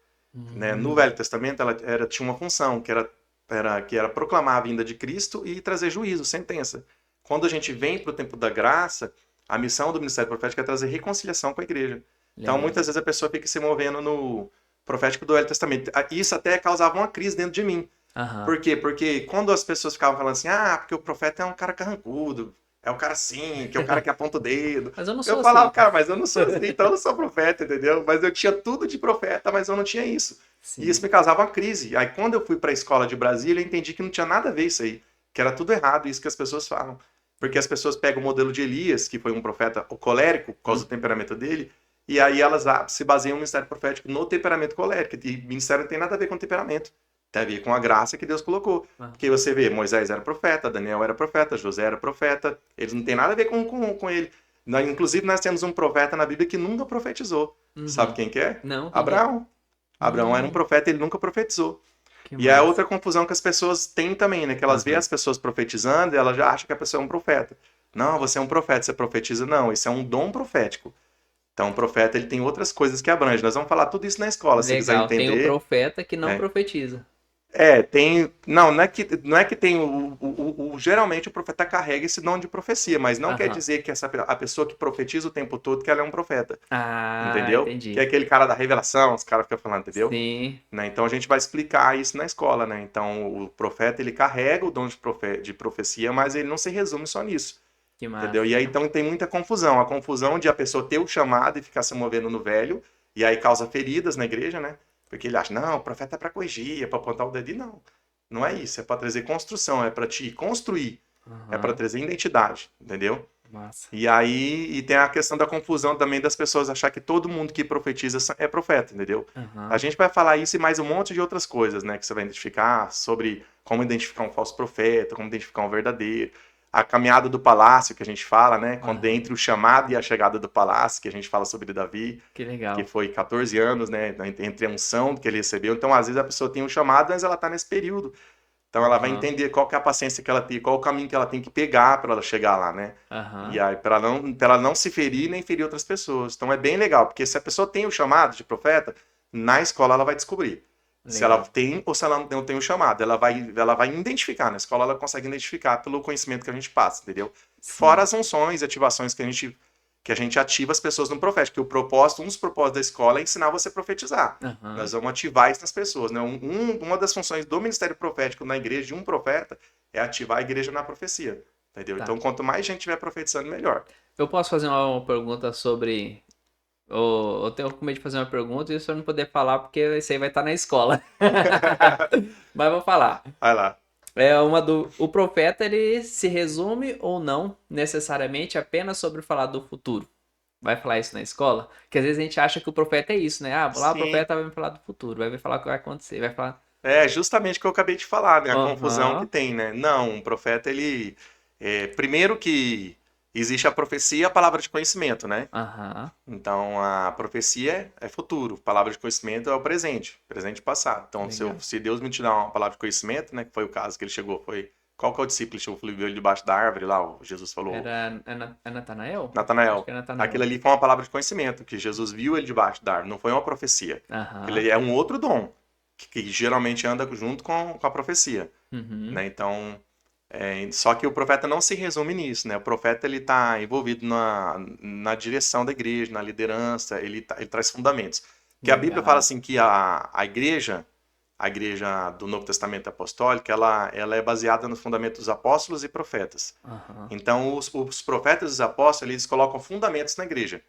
né? No Hum. Velho Testamento, tinha uma função, que era proclamar a vinda de Cristo e trazer juízo, sentença. Quando a gente vem para o tempo da graça, a missão do ministério profético é trazer reconciliação com a igreja. Então, Legal. muitas vezes a pessoa fica se movendo no profético do Velho Testamento. Isso até causava uma crise dentro de mim. Aham. Por quê? Porque quando as pessoas ficavam falando assim, porque o profeta é um cara carrancudo, é um cara assim, que é o cara que aponta o dedo. Mas eu não Eu sou falava, assim. cara, mas eu não sou assim, então eu não sou profeta, entendeu? Mas eu tinha tudo de profeta, mas eu não tinha isso. E isso Sim. me causava uma crise. Aí quando eu fui para a escola de Brasília, eu entendi que não tinha nada a ver isso aí, que era tudo errado, isso que as pessoas falam. Porque as pessoas pegam o modelo de Elias, que foi um profeta colérico, por causa do temperamento dele, e aí elas se baseiam no ministério profético no temperamento colérico. E ministério não tem nada a ver com temperamento. Tem a ver com a graça que Deus colocou. Ah, Porque você vê, Moisés era profeta, Daniel era profeta, José era profeta. Eles não têm nada a ver com ele. Inclusive, nós temos um profeta na Bíblia que nunca profetizou. Sabe uhum. quem que é? Não, quem que é? Abraão. Abraão era um profeta, ele nunca profetizou. Que E é massa. outra confusão que as pessoas têm também, né? Que elas veem Aham. as pessoas profetizando e elas já acham que a pessoa é um profeta. Não, você é um profeta, você profetiza. Não, isso é um dom profético. Então, o profeta, ele tem outras coisas que abrange. Nós vamos falar tudo isso na escola, se você quiser Legal. Tem o entender. profeta que não É, profetiza. tem. Não é que tem. Geralmente o profeta carrega esse dom de profecia, mas não quer Aham. dizer que a pessoa que profetiza o tempo todo que ela é um profeta. Ah, Entendeu? Que é entendi. aquele cara da revelação, os caras ficam falando, entendeu? Sim. Né? Então a gente vai explicar isso na escola, né? Então o profeta ele carrega o dom de profecia, mas ele não se resume só nisso. Que Entendeu? massa. E aí então tem muita confusão. A confusão de a pessoa ter o chamado e ficar se movendo no velho, e aí causa feridas na igreja, né? Porque ele acha, não, o profeta é para corrigir, é para apontar o dedo. E não, não é isso. É para trazer construção, é para te construir, é para Aham. trazer identidade, entendeu? Massa. E aí tem a questão da confusão também das pessoas achar que todo mundo que profetiza é profeta, entendeu? A Aham. gente vai falar isso e mais um monte de outras coisas, né? Que você vai identificar sobre como identificar um falso profeta, como identificar um verdadeiro. A caminhada do palácio, que a gente fala, né? Quando Aham. entre o chamado e a chegada do palácio, que a gente fala sobre Davi, Que que legal. foi 14 anos, né? Entre a unção que ele recebeu. Então, às vezes, a pessoa tem um chamado, mas ela está nesse período. Então, ela vai Aham. entender qual que é a paciência que ela tem, qual o caminho que ela tem que pegar para ela chegar lá, né? E Aham. aí, para ela não se ferir nem ferir outras pessoas. Então, é bem legal, porque se a pessoa tem o chamado de profeta, na escola ela vai descobrir se ela Legal. tem ou se ela não tem o chamado. Ela vai identificar. Na escola ela consegue identificar pelo conhecimento que a gente passa, entendeu? Fora Sim. as unções e ativações que a gente ativa as pessoas no profético. Porque um dos propósitos da escola é ensinar você a profetizar. Aham. Nós vamos ativar isso nas pessoas. Né? Uma das funções do ministério profético na igreja de um profeta é ativar a igreja na profecia. Entendeu? Tá. Então, quanto mais gente estiver profetizando, melhor. Eu posso fazer uma pergunta sobre. Eu tenho com medo de fazer uma pergunta e o senhor não poder falar porque isso aí vai estar na escola. Mas vou falar. Vai lá. O profeta ele se resume ou não necessariamente apenas sobre falar do futuro. Vai falar isso na escola? Porque às vezes a gente acha que o profeta é isso, né? Ah, vou lá, o Sim. profeta vai me falar do futuro, vai me falar o que vai acontecer, vai falar. É justamente o que eu acabei de falar, né? A confusão que Aham, tem, né? Não, um profeta, ele. Primeiro que existe a profecia e a palavra de conhecimento, né? aham, Então, a profecia é futuro, a palavra de conhecimento é o presente, presente e passado. Então, se, legal. se Deus me te dá uma palavra de conhecimento, né? Que foi o caso que ele chegou, foi. Qual que é o discípulo que chegou, viu ele debaixo da árvore lá, Jesus falou, É Natanael? Acho Natanael. que é Aquilo Natanael. ali foi uma palavra de conhecimento, que Jesus viu ele debaixo da árvore, não foi uma profecia. Aquilo Aham, ali é um outro dom, que geralmente anda junto com a profecia. uhum, Né? Então, só que o profeta não se resume nisso, né? O profeta ele está envolvido na direção da igreja, na liderança, ele traz fundamentos. Que a Bíblia fala legal. assim que a igreja do Novo Testamento apostólico, ela é baseada nos fundamentos dos apóstolos e profetas. Aham, Então, os profetas e os apóstolos, eles colocam fundamentos na igreja,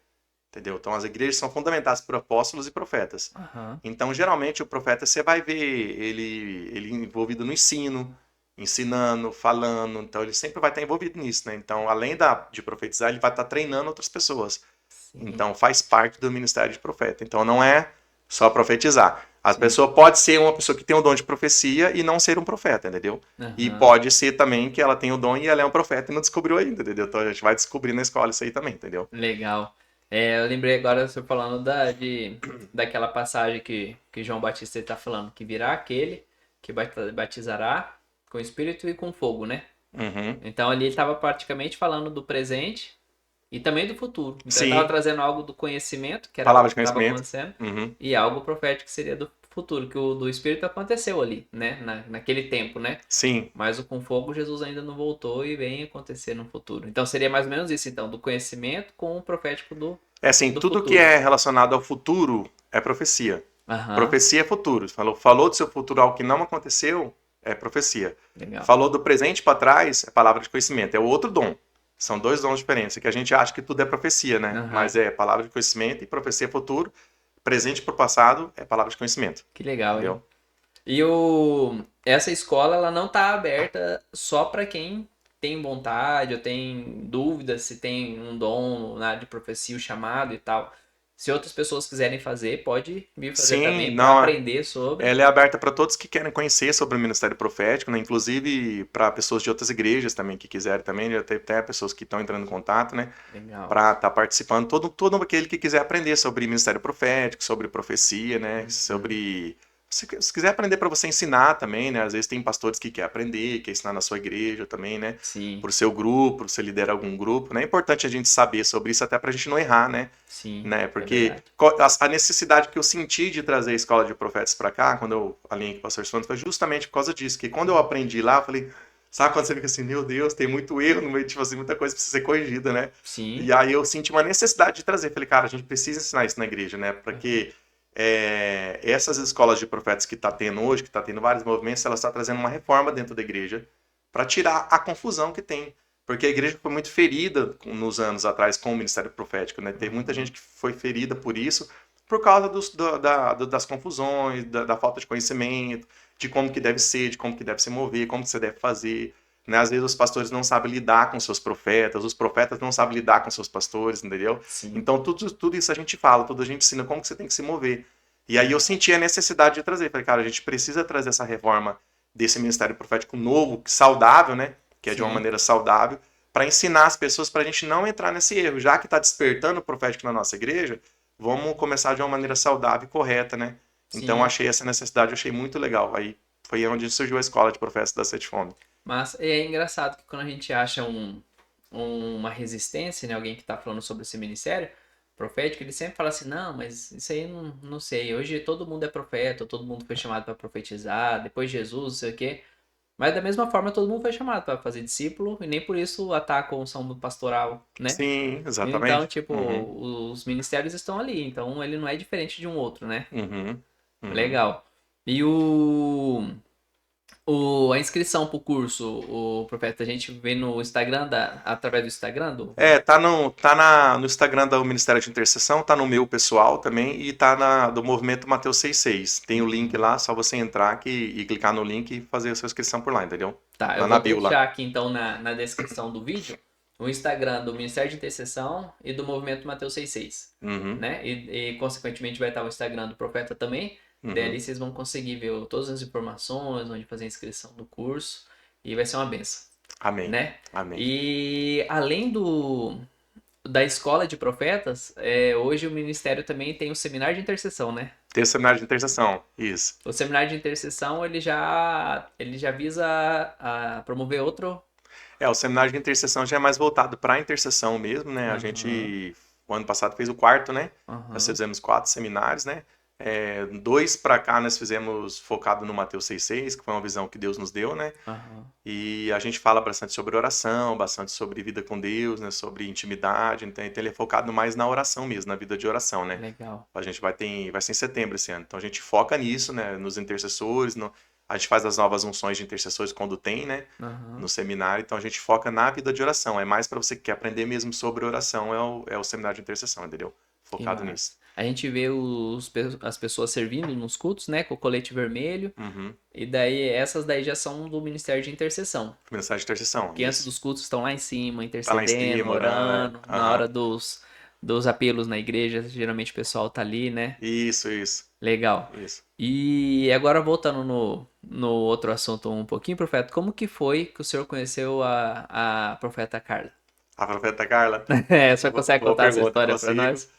entendeu? Então, as igrejas são fundamentadas por apóstolos e profetas. aham, Então, geralmente, o profeta, você vai ver ele envolvido no ensino, ensinando, falando. Então, ele sempre vai estar envolvido nisso, né? Então, além de profetizar, ele vai estar treinando outras pessoas. sim, Então, faz parte do ministério de profeta. Então, não é só profetizar. A sim, pessoa pode ser uma pessoa que tem o dom de profecia e não ser um profeta, entendeu? E aham, pode ser também que ela tem o dom e ela é um profeta e não descobriu ainda, entendeu? Então, a gente vai descobrir na escola isso aí também, entendeu? legal. Eu lembrei agora você falando daquela passagem que João Batista está falando, que virá aquele que batizará com o Espírito e com fogo, né? Uhum. Então ali ele estava praticamente falando do presente e também do futuro. Então ele estava Sim, trazendo algo do conhecimento, que era algo palavra de que estava conhecimento. acontecendo, Uhum. e algo profético que seria do futuro, que o do Espírito aconteceu ali, né? Naquele tempo, né? Sim. Mas o com fogo Jesus ainda não voltou e vem acontecer no futuro. Então seria mais ou menos isso, então, do conhecimento com o profético É assim, do tudo que futuro. é relacionado ao futuro é profecia. Aham, Profecia é futuro. Falou do seu futuro algo que não aconteceu, é profecia. legal. Falou do presente para trás, é palavra de conhecimento. É o outro dom. São dois dons diferentes. É que a gente acha que tudo é profecia, né? Aham, Mas é palavra de conhecimento e profecia é futuro. Presente para o passado é palavra de conhecimento. que legal, Entendeu? hein? E essa escola, ela não tá aberta só para quem tem vontade ou tem dúvidas se tem um dom na área de profecia, o chamado e tal. Se outras pessoas quiserem fazer, pode vir fazer Sim, também para não, aprender sobre. ela é aberta para todos que querem conhecer sobre o ministério profético, né? Inclusive para pessoas de outras igrejas também que quiserem também, já tem até pessoas que estão entrando em contato, né? Legal. Para estar participando, todo aquele que quiser aprender sobre ministério profético, sobre profecia, né? Uhum. Sobre se quiser aprender para você ensinar também, né? Às vezes tem pastores que quer aprender, quer ensinar na sua igreja também, né? Sim, Por seu grupo, você lidera algum grupo, né? É importante a gente saber sobre isso até para a gente não errar, sim, né? é Porque verdade. a necessidade que eu senti de trazer a escola de profetas para cá, quando eu alinhei com o pastor Santos, foi justamente por causa disso. Que quando eu aprendi lá, eu falei, sabe quando você fica assim, meu Deus, tem muito erro no meio, tipo assim, muita coisa precisa ser corrigida, né? Sim. E aí eu senti uma necessidade de trazer. Falei, cara, a gente precisa ensinar isso na igreja, né? Porque essas escolas de profetas que está tendo hoje, que está tendo vários movimentos, ela está trazendo uma reforma dentro da igreja para tirar a confusão que tem. Porque a igreja foi muito ferida nos anos atrás com o ministério profético, né? Teve muita gente Uhum. que foi ferida por isso, por causa das confusões, da falta de conhecimento, de como que deve ser, de como que deve se mover, como que você deve fazer. Né? Às vezes os pastores não sabem lidar com seus profetas, os profetas não sabem lidar com seus pastores, entendeu? Sim, Então tudo isso a gente fala, tudo a gente ensina como que você tem que se mover. E aí eu legal. senti a necessidade de trazer. Falei, cara, a gente precisa trazer essa reforma desse ministério profético novo, saudável, né? Que é de uma Sim, maneira saudável, para ensinar as pessoas para a gente não entrar nesse erro. Já que está despertando o profético na nossa igreja, vamos começar de uma maneira saudável e correta, né? Então sim. achei essa necessidade, achei muito legal. Aí foi onde surgiu a escola de profetas da Sete Fome. Mas é engraçado que quando a gente acha uma resistência, né? Alguém que tá falando sobre esse ministério profético, ele sempre fala assim, não, mas isso aí não sei. Hoje todo mundo é profeta, todo mundo foi chamado para profetizar, depois Jesus, não sei o quê. Mas da mesma forma, todo mundo foi chamado para fazer discípulo e nem por isso atacam o são pastoral, né? Sim, Então, exatamente. tipo, Uhum, os ministérios estão ali, então ele não é diferente de um outro, né? uhum, uhum. Legal. E a inscrição pro curso, o profeta, a gente vê no Instagram, através do Instagram Tá no Instagram do Ministério de Intercessão, tá no meu pessoal também e tá do Movimento Mateus 66. Tem o link Uhum. lá, só você entrar aqui e clicar no link e fazer a sua inscrição por lá, entendeu? Tá, eu Lá na vou bio lá. deixar aqui então na descrição do vídeo o Instagram do Ministério de Intercessão e do Movimento Mateus 66, Uhum, né? Consequentemente vai estar o Instagram do profeta também. Daí ali uhum. vocês vão conseguir ver todas as informações, onde fazer a inscrição do curso e vai ser uma benção, Amém. né? Amém. E além da escola de profetas, hoje o ministério também tem o seminário de intercessão, né? Tem o seminário de intercessão. Isso. O seminário de intercessão ele já visa a promover outro. O seminário de intercessão já é mais voltado para a intercessão mesmo, né? A Aham, gente, o ano passado, fez o quarto, né? Nós aham, fizemos 4 seminários, né? Dois para cá nós fizemos focado no Mateus 6,6, que foi uma visão que Deus nos deu, né? aham. E a gente fala bastante sobre oração, bastante sobre vida com Deus, né? Sobre intimidade. Então ele é focado mais na oração mesmo, na vida de oração, né? Legal. A gente vai ser em setembro esse ano. Então a gente foca nisso, né? Nos intercessores, a gente faz as novas unções de intercessores quando tem, né? Aham, No seminário. Então a gente foca na vida de oração. É mais para você que quer aprender mesmo sobre oração, é o seminário de intercessão, entendeu? que Focado massa. nisso. A gente vê as pessoas servindo nos cultos, né, com o colete vermelho, Uhum. e daí essas daí já são do Ministério de Intercessão. Mensagem de intercessão, Que antes isso. dos cultos estão lá em cima, Tá lá em intercedendo, cima, orando. orando, na Aham. hora dos apelos na igreja, geralmente o pessoal tá ali, né? Isso, isso, Legal. isso. E agora voltando no outro assunto um pouquinho, profeta, como que foi que o senhor conheceu a profeta Carla? A profeta Carla, O senhor consegue boa contar essa pergunta, história pra consigo. nós?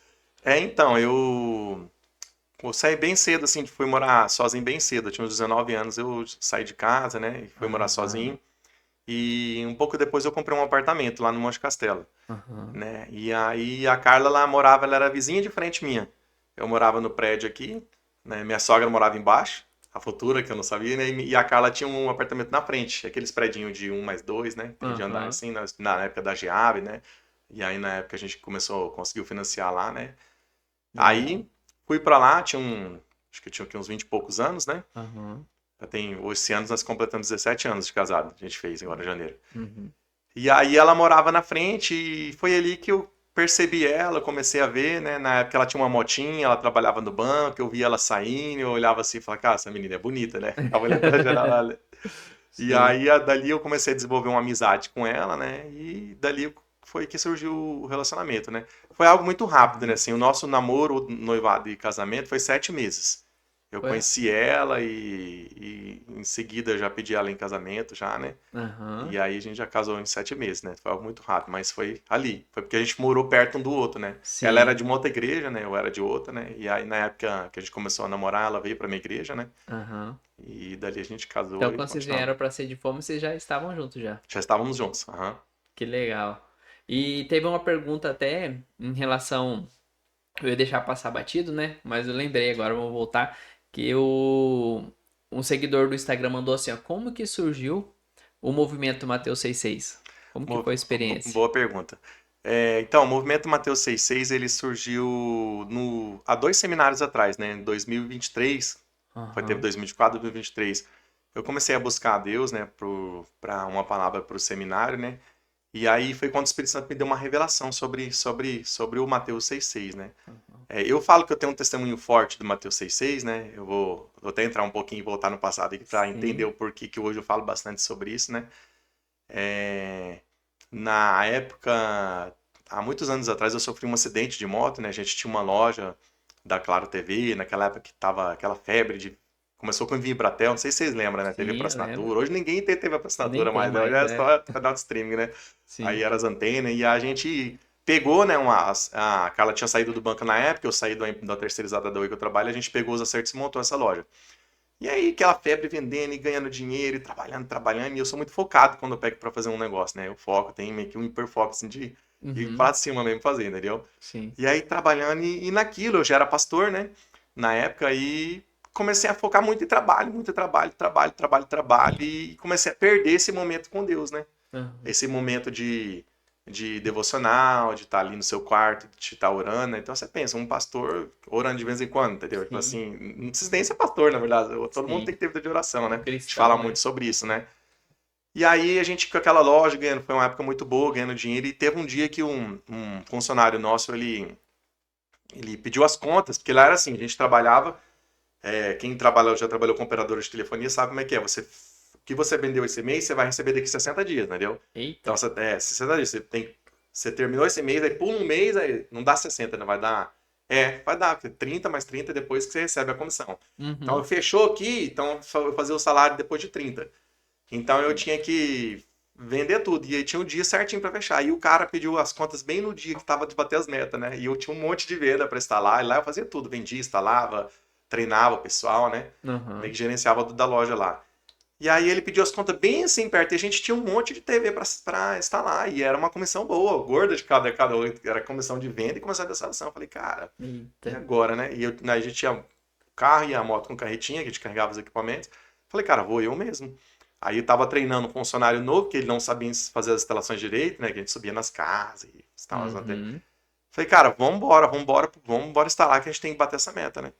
Então, eu eu saí bem cedo, assim, fui morar sozinho bem cedo. Eu tinha uns 19 anos, eu saí de casa, né? E fui morar Aham, sozinho. E um pouco depois eu comprei um apartamento lá no Monte Castelo, aham. né? E aí a Carla lá morava, ela era vizinha de frente minha. Eu morava no prédio aqui, né? Minha sogra morava embaixo, a futura, que eu não sabia, né? E a Carla tinha um apartamento na frente, aqueles predinhos de um mais dois, né? Tem de andar Aham. assim, na época da Geave, né? E aí na época a gente conseguiu financiar lá, né? Legal. Aí fui pra lá, acho que eu tinha aqui uns 20 e poucos anos, né? Aham. Já tem, esse ano nós completamos 17 anos de casado, a gente fez agora em janeiro. Uhum. E aí ela morava na frente e foi ali que eu percebi ela, comecei a ver, né? Na época ela tinha uma motinha, ela trabalhava no banco, eu via ela saindo, eu olhava assim e falava, cara, essa menina é bonita, né? Ficava olhando pra janela. E Sim. aí dali eu comecei a desenvolver uma amizade com ela, né? E dali foi que surgiu o relacionamento, né? Foi algo muito rápido, né? Uhum. Assim, o nosso namoro, noivado e casamento foi 7 meses. Eu Foi. conheci ela e em seguida já pedi ela em casamento, já, né? Aham. E aí a gente já casou em 7 meses, né? Foi algo muito rápido, mas foi ali. Foi porque a gente morou perto um do outro, né? Ela era Sim. de uma outra igreja, né? Eu era de outra, né? E aí na época que a gente começou a namorar, ela veio pra minha igreja, né? Aham. E dali a gente casou Então, e quando vocês continuamos. vieram pra ser de fome, vocês já estavam juntos já. Já estávamos juntos. Aham. Que legal. E teve uma pergunta até em relação. Eu ia deixar passar batido, né? Mas eu lembrei agora, vou voltar. Que um seguidor do Instagram mandou assim: ó, como que surgiu o movimento Mateus 66? Como que Mo- foi a experiência? Boa pergunta. Então, o movimento Mateus 66, ele surgiu há 2 seminários atrás, né? Em 2023, teve Aham. 2024 e 2023. Eu comecei a buscar a Deus, né, para uma palavra para o seminário, né? E aí foi quando o Espírito Santo me deu uma revelação sobre o Mateus 6,6, né? Eu falo que eu tenho um testemunho forte do Mateus 6,6, né? Eu vou até entrar um pouquinho e voltar no passado aqui para entender Sim. o porquê que hoje eu falo bastante sobre isso, né? É, Na época, há muitos anos atrás, eu sofri um acidente de moto, né? A gente tinha uma loja da Claro TV, naquela época que tava aquela febre de. Começou com o Vibratel, não sei se vocês lembram, né? TV Sim, por eu lembro. assinatura. Hoje ninguém tem TV por Nem assinatura tem mais, né? Hoje mais, é é. só canal de streaming, né? Aí Sim. era as antenas e a gente pegou, né? A Carla tinha saído do banco na época, eu saí da terceirizada da Oi que eu trabalho, a gente pegou os acertos e montou essa loja. E aí, aquela febre vendendo e ganhando dinheiro e trabalhando, trabalhando. E eu sou muito focado quando eu pego pra fazer um negócio, né? Eu foco, tenho meio que um hiperfoco, assim, de ir Uhum. pra cima mesmo fazer, entendeu? Sim. E aí, trabalhando e naquilo, eu já era pastor, né? Na época, e comecei a focar muito em trabalho, muito trabalho, trabalho, trabalho, trabalho. E comecei a perder esse momento com Deus, né? Aham. Esse momento de devocional, de estar ali no seu quarto, de estar orando, né? Então você pensa, um pastor orando de vez em quando, entendeu? Tipo Sim. assim, não precisa nem ser pastor, na verdade. Todo mundo tem Sim. que ter vida de oração, né? Um A gente fala cristão, muito né? sobre isso, né? E aí a gente com aquela loja ganhando, foi uma época muito boa, ganhando dinheiro, e teve um dia que um funcionário nosso, ele pediu as contas, porque lá era assim, a gente trabalhava, quem já trabalhou com operadora de telefonia sabe como é que é. O que você vendeu esse mês, você vai receber daqui 60 dias, entendeu? Então, Eita. 60 dias, você terminou esse mês, aí pula um mês, aí não dá 60, não vai dar. Vai dar 30 mais 30 depois que você recebe a comissão. Então, Uhum. fechou aqui, então eu fazia o salário depois de 30. Então, eu tinha que vender tudo. E aí tinha um dia certinho para fechar. E o cara pediu as contas bem no dia que tava de bater as metas, né? E eu tinha um monte de venda para instalar. E lá eu fazia tudo. Vendia, instalava, treinava o pessoal, né? Meio Aham. que gerenciava tudo da loja lá. E aí ele pediu as contas bem assim perto. E a gente tinha um monte de TV para instalar. E era uma comissão boa, gorda de cada um. Era comissão de venda e comissão de instalação. Eu falei, cara, e Eita. agora, né? A gente tinha o carro e a moto com carretinha, que a gente carregava os equipamentos. Falei, cara, vou eu mesmo. Aí eu tava treinando um funcionário novo, que ele não sabia fazer as instalações direito, né? Que a gente subia nas casas e instalava as antenas. Uhum. Falei, cara, vambora instalar que a gente tem que bater essa meta, né?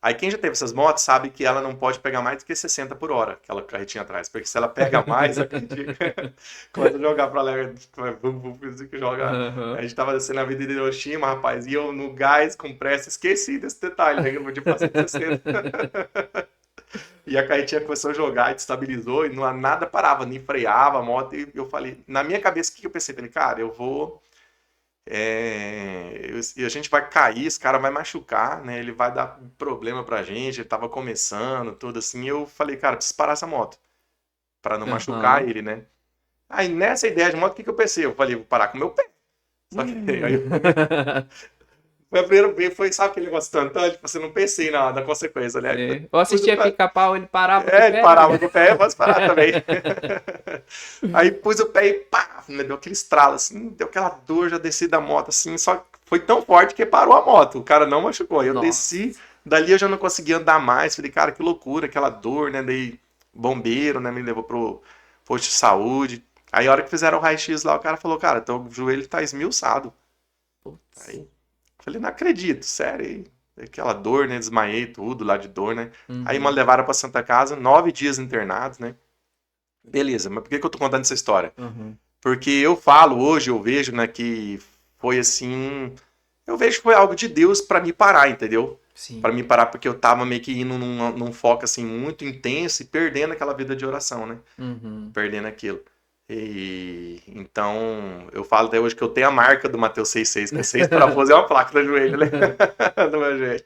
Aí quem já teve essas motos sabe que ela não pode pegar mais do que 60 por hora, aquela carretinha atrás. Porque se ela pega mais, a carretinha começa a jogar pra lá, que joga. A Aham. gente tava descendo a vida de Hiroshima, rapaz, e eu no gás, com pressa, esqueci desse detalhe, né? Que eu não podia passar de 60. E a carretinha começou a jogar e destabilizou, e nada parava, nem freava a moto. E eu falei, na minha cabeça, o que eu pensei? Falei, cara, eu vou. E a gente vai cair, esse cara vai machucar, né? Ele vai dar problema pra gente. Ele tava começando, tudo assim. E eu falei, cara, preciso parar essa moto pra não machucar Aham. ele, né? Aí nessa ideia de moto, o que eu pensei? Eu falei, vou parar com o meu pé. Só que aí eu Foi a primeira vez, foi, sabe aquele negócio instantâneo? Tipo, você não pensei na consequência, né? Eu assistia Pica-Pau, ele parava com o Ele pé. parava com o pé, posso parar também. Aí pus o pé e pá, me deu aquele estralo, assim, deu aquela dor, já desci da moto, assim, só que foi tão forte que parou a moto, o cara não machucou. Aí eu Nossa. desci, dali eu já não conseguia andar mais, falei, cara, que loucura, aquela dor, né? Daí bombeiro, né, me levou pro posto de saúde. Aí a hora que fizeram o raio-x lá, o cara falou, cara, teu joelho tá esmiuçado. Putz. Aí falei, não acredito, sério. Aí, aquela dor, né? Desmaiei tudo lá de dor, né? Aí me levaram pra Santa Casa, 9 dias internados, né? Beleza, mas por que eu tô contando essa história? Porque eu falo hoje, eu vejo, né, que foi assim. Eu vejo que foi algo de Deus pra me parar, entendeu? Sim. Pra me parar, porque eu tava meio que indo num foco assim muito intenso e perdendo aquela vida de oração, né? Perdendo aquilo. E então, eu falo até hoje que eu tenho a marca do Mateus 6,6, que é 6 parafusos é uma placa do joelho, né? Do meu joelho.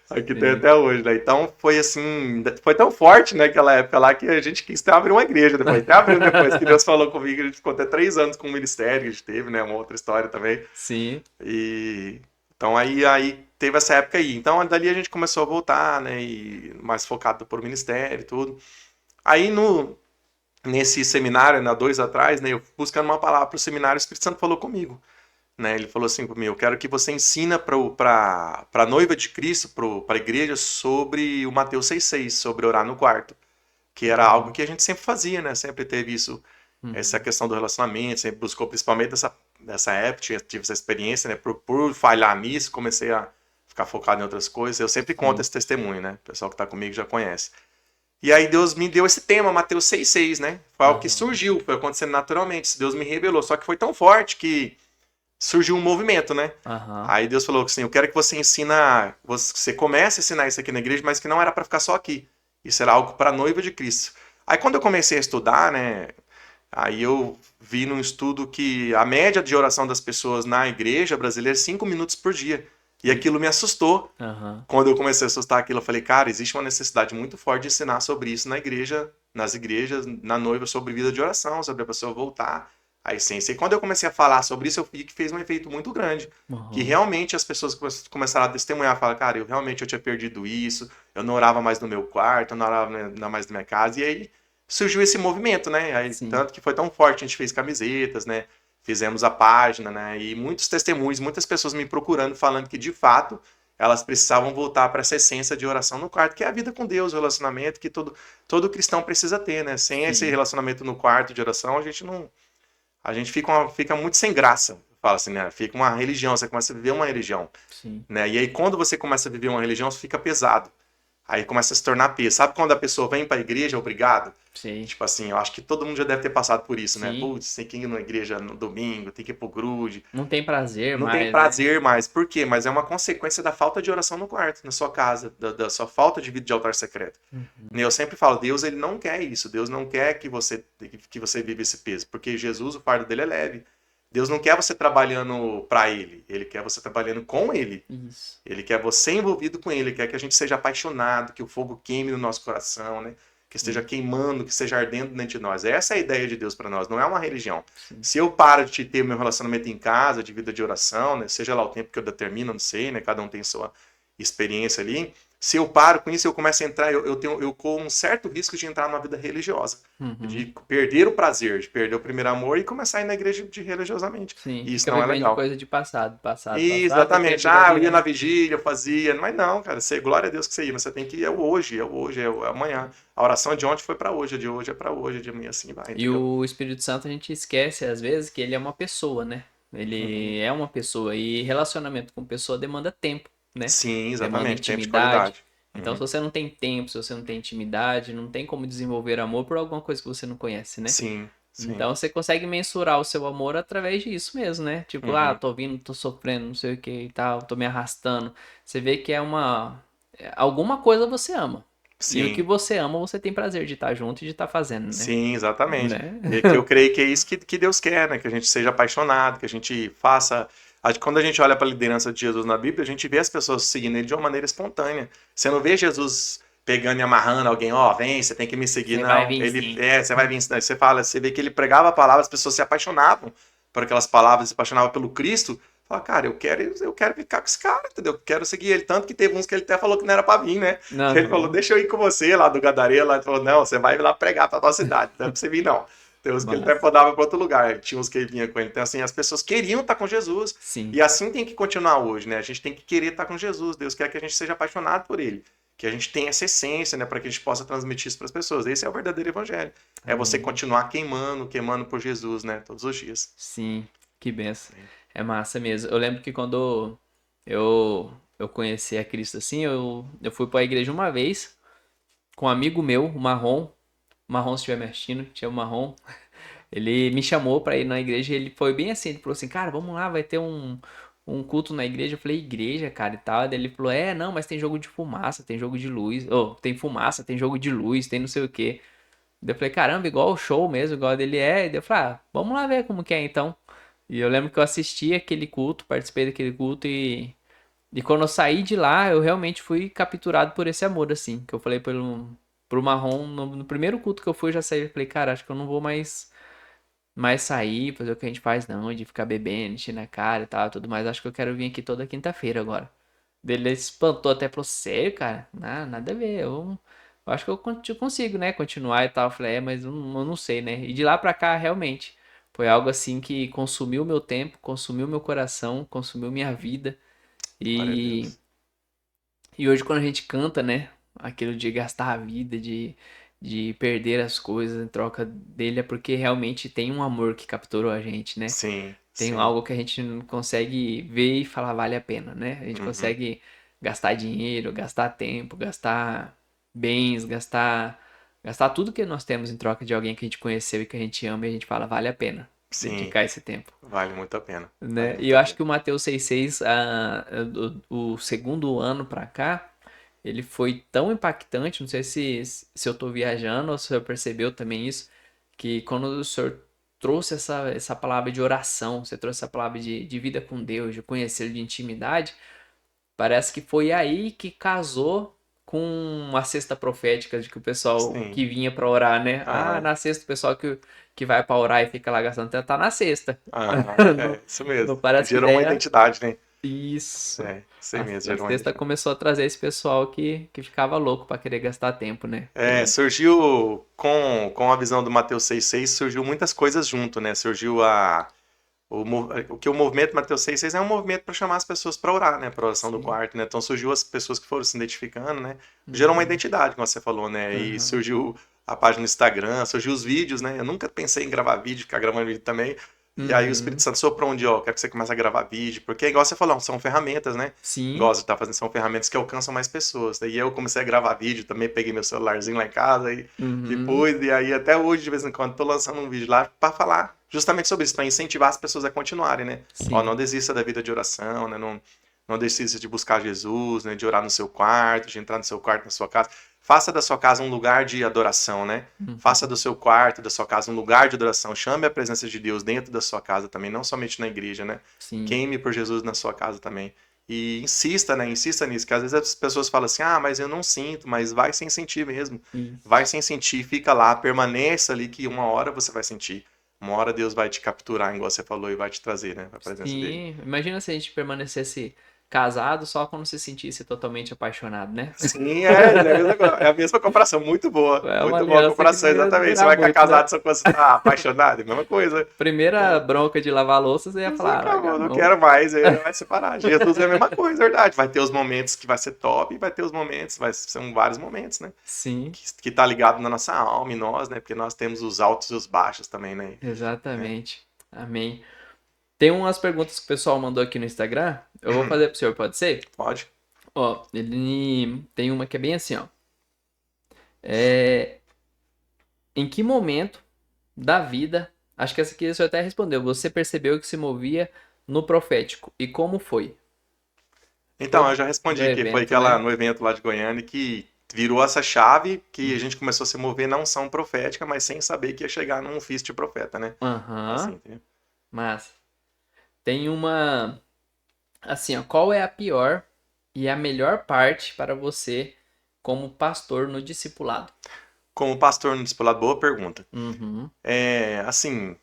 Aqui tem até hoje, né? Então foi assim, foi tão forte, né, aquela época lá, que a gente quis até abrir uma igreja depois. Até abriu depois, que Deus falou comigo, a gente ficou até 3 anos com o ministério que a gente teve, né? Uma outra história também. Sim. E então aí teve essa época aí. Então dali a gente começou a voltar, né? E mais focado por ministério e tudo. Aí nesse seminário, na 2 atrás, né, eu buscando uma palavra para o seminário, o Espírito Santo falou comigo, né, ele falou assim para mim, eu quero que você ensina para a noiva de Cristo, para a igreja, sobre o Mateus 6,6, sobre orar no quarto, que era algo que a gente sempre fazia, né, sempre teve isso, essa questão do relacionamento, sempre buscou, principalmente nessa época, tive essa experiência, né, por falhar nisso, comecei a ficar focado em outras coisas, eu sempre conto esse testemunho, né, o pessoal que está comigo já conhece. E aí Deus me deu esse tema, Mateus 6,6, né? Foi algo que surgiu, foi acontecendo naturalmente. Deus me revelou. Só que foi tão forte que surgiu um movimento, né? Aí Deus falou assim, eu quero que você você comece a ensinar isso aqui na igreja, mas que não era para ficar só aqui. Isso era algo para a noiva de Cristo. Aí quando eu comecei a estudar, né? Aí eu vi num estudo que a média de oração das pessoas na igreja brasileira é 5 minutos por dia. E aquilo me assustou. Quando eu comecei a assustar aquilo, eu falei, cara, existe uma necessidade muito forte de ensinar sobre isso na igreja, nas igrejas, na noiva, sobre vida de oração, sobre a pessoa voltar à essência. E quando eu comecei a falar sobre isso, eu vi que fez um efeito muito grande. Que realmente as pessoas começaram a testemunhar, falar, cara, eu tinha perdido isso, eu não orava mais no meu quarto, eu não orava mais na minha casa. E aí surgiu esse movimento, né? Aí, tanto que foi tão forte, a gente fez camisetas, né? Fizemos a página, né? E muitos testemunhos, muitas pessoas me procurando, falando que de fato elas precisavam voltar para essa essência de oração no quarto, que é a vida com Deus, o relacionamento que todo cristão precisa ter, né? Sem esse relacionamento no quarto de oração, a gente fica muito sem graça. Fala assim, né? Fica uma religião, você começa a viver uma religião, né? E aí quando você começa a viver uma religião, fica pesado. Aí começa a se tornar peso. Sabe quando a pessoa vem para a igreja, obrigado? Tipo assim, eu acho que todo mundo já deve ter passado por isso, né? Putz, tem que ir na igreja no domingo, tem que ir pro grude. Não tem prazer Não mais. tem prazer mais. Por quê? Mas é uma consequência da falta de oração no quarto, na sua casa, da sua falta de vida de altar secreto. Eu sempre falo, Deus, ele não quer isso. Deus não quer que você viva esse peso, porque Jesus, o fardo dele é leve. Deus não quer você trabalhando para ele, ele quer você trabalhando com ele. Isso. Ele quer você envolvido com ele, quer que a gente seja apaixonado, que o fogo queime no nosso coração, né? Que esteja queimando, que esteja ardendo dentro de nós. Essa é a ideia de Deus para nós, não é uma religião. Se eu paro de ter meu relacionamento em casa, de vida de oração, né? Seja lá o tempo que eu determino, não sei, né? Cada um tem sua experiência ali. Se eu paro com isso, eu começo a entrar, eu corro um certo risco de entrar numa vida religiosa, de perder o prazer, de perder o primeiro amor e começar a ir na igreja religiosamente. Sim, isso não é legal. Coisa de passado. Exatamente. Eu ia na vigília, eu fazia, mas não, cara, glória a Deus que você ia, mas você tem que ir, é o hoje, é amanhã. A oração de ontem foi para hoje, a de hoje é para hoje, a de amanhã assim vai. E o Espírito Santo a gente esquece às vezes que ele é uma pessoa, né? Ele é uma pessoa e relacionamento com pessoa demanda tempo, né? Sim, exatamente, tempo de qualidade. Então, se você não tem tempo, se você não tem intimidade, não tem como desenvolver amor por alguma coisa que você não conhece, né? Sim. Então, você consegue mensurar o seu amor através disso mesmo, né? Tipo, tô vindo, tô sofrendo, não sei o que e tal, tô me arrastando. Você vê que alguma coisa você ama. Sim. E o que você ama, você tem prazer de estar junto e de estar fazendo, né? Sim, exatamente. Né? E que eu creio que é isso que Deus quer, né? Que a gente seja apaixonado, que a gente faça... Quando a gente olha para a liderança de Jesus na Bíblia, a gente vê as pessoas seguindo ele de uma maneira espontânea. Você não vê Jesus pegando e amarrando alguém, vem, você tem que me seguir. Não, você vai vir. Você vê que ele pregava a palavra, as pessoas se apaixonavam por aquelas palavras, se apaixonavam pelo Cristo, Fala, cara, eu quero ficar com esse cara, entendeu? Eu quero seguir ele. Tanto que teve uns que ele até falou que não era pra vir, né? Que ele falou, Aham. deixa eu ir com você lá do Gadareia. Lá, ele falou, não, você vai lá pregar pra tua cidade, não é pra você vir, não. Tem uns que ele até Mas, podava pra outro lugar. Tinha uns que ele vinha com ele. Então, assim, as pessoas queriam estar com Jesus. sim, E assim tem que continuar hoje, né? A gente tem que querer estar com Jesus. Deus quer que a gente seja apaixonado por ele. Que a gente tenha essa essência, né? Para que a gente possa transmitir isso para as pessoas. Esse é o verdadeiro evangelho. É você amém. continuar queimando por Jesus, né? Todos os dias. Sim, que benção. É massa mesmo. Eu lembro que quando eu conheci a Cristo assim, eu fui pra igreja uma vez com um amigo meu, o Marrom. O Marrom, se estiver me assistindo, tinha o Marrom. Ele me chamou pra ir na igreja e ele foi bem assim, ele falou assim, cara, vamos lá, vai ter um culto na igreja. Eu falei, igreja, cara, e tal. Daí ele falou, não, mas tem jogo de fumaça, tem jogo de luz. Ou, tem fumaça, tem jogo de luz, tem não sei o quê. Daí eu falei, caramba, igual o show mesmo, igual dele é. E daí eu falei, vamos lá ver como que é então. E eu lembro que eu assisti aquele culto, participei daquele culto e quando eu saí de lá, eu realmente fui capturado por esse amor, assim. Que eu falei pro Marrom, no primeiro culto que eu fui, eu já saí, eu falei, cara, acho que eu não vou mais sair, fazer o que a gente faz não, de ficar bebendo, encher na cara e tal, tudo mais. Acho que eu quero vir aqui toda quinta-feira agora. Daí ele espantou até, falou, sério, cara? Nada a ver, eu acho que eu consigo, né, continuar e tal. Eu falei, mas eu não sei, né? E de lá pra cá, realmente, foi algo assim que consumiu meu tempo, consumiu meu coração, consumiu minha vida. Glória a E, Deus. e hoje quando a gente canta, né, aquilo de gastar a vida, de perder as coisas em troca dele, é porque realmente tem um amor que capturou a gente, né? Sim, Tem sim. algo que a gente não consegue ver e falar vale a pena, né? A gente Uhum. consegue gastar dinheiro, gastar tempo, gastar bens, gastar tudo que nós temos em troca de alguém que a gente conheceu e que a gente ama e a gente fala vale a pena Sim, dedicar esse tempo, vale muito a pena. Vale né? E muito eu a acho pena. que o Mateus 6,6, o segundo ano pra cá, ele foi tão impactante, não sei se eu tô viajando ou se eu percebeu também isso, que quando o senhor trouxe essa palavra de oração, você trouxe essa palavra de vida com Deus, de conhecer, de intimidade, parece que foi aí que casou com a cesta profética de que o pessoal Sim. que vinha pra orar, né? Aham. Na sexta o pessoal que vai pra orar e fica lá gastando tempo, tá na sexta. Aham. Não, É, isso mesmo. não parece que Gerou uma ideia. identidade, né? Isso. É, isso aí mesmo, A gerou uma sexta identidade. começou a trazer esse pessoal que ficava louco pra querer gastar tempo, né? É, surgiu com a visão do Mateus 6,6, surgiu muitas coisas junto, né? Surgiu o que o movimento Mateus 6,6 é um movimento para chamar as pessoas para orar, né? Para oração do Sim. quarto, né? Então surgiu as pessoas que foram se identificando, né? Gerou uma Uhum. identidade, como você falou, né? E Aham. surgiu a página no Instagram, surgiu os vídeos, né? Eu nunca pensei em gravar vídeo, ficar gravando vídeo também. E aí o Espírito Uhum. Santo soprou onde, ó, quero que você comece a gravar vídeo, porque igual você falou, são ferramentas, né? Igual Sim. você tá fazendo, são ferramentas que alcançam mais pessoas. Daí eu comecei a gravar vídeo, também peguei meu celularzinho lá em casa Uhum. e aí até hoje, de vez em quando, tô lançando um vídeo lá para falar justamente sobre isso, para incentivar as pessoas a continuarem, né? Ó, Sim. não desista da vida de oração, né? Não desista de buscar Jesus, né? De orar no seu quarto, de entrar no seu quarto, na sua casa. Faça da sua casa um lugar de adoração, né? Faça Uhum. do seu quarto, da sua casa, um lugar de adoração. Chame a presença de Deus dentro da sua casa também, não somente na igreja, né? Sim. Queime por Jesus na sua casa também. E insista, né? Insista nisso, que às vezes as pessoas falam assim, mas eu não sinto, mas vai sem sentir mesmo. Isso. Vai sem sentir, fica lá, permaneça ali que uma hora você vai sentir. Uma hora Deus vai te capturar, igual você falou, e vai te trazer, né? A presença dele. Sim. Imagina se a gente permanecesse casado só quando se sentisse totalmente apaixonado, né? Sim, é a mesma comparação, É uma muito boa a aliança que não comparação, ia exatamente. Você durar vai ficar muito, né? casado só quando você tá apaixonado, é a mesma coisa. Primeira bronca de lavar louça, você ia Você falar, larga a acabou, não mão. quero mais, aí vai separar. Jesus é a mesma coisa, verdade. Vai ter os momentos que vai ser top, e vai ter os momentos, são vários momentos, né? Sim, Que tá ligado na nossa alma e nós, né? Porque nós temos os altos e os baixos também, né? É. exatamente. Amém. Tem umas perguntas que o pessoal mandou aqui no Instagram. Eu vou fazer pro senhor, pode ser? Pode? Ó, ele tem uma que é bem assim, ó. É, em que momento da vida, acho que essa aqui o senhor até respondeu, você percebeu que se movia no profético e como foi? Então, Foi eu já no respondi que foi evento, aquela né? no evento lá de Goiânia que virou essa chave que a Uhum. gente começou a se mover na unção profética, mas sem saber que ia chegar num ofício de profeta, né? Assim, Aham, entendeu? mas tem uma, assim, ó, qual é a pior e a melhor parte para você como pastor no discipulado? Como pastor no discipulado, boa pergunta. Uhum, Assim,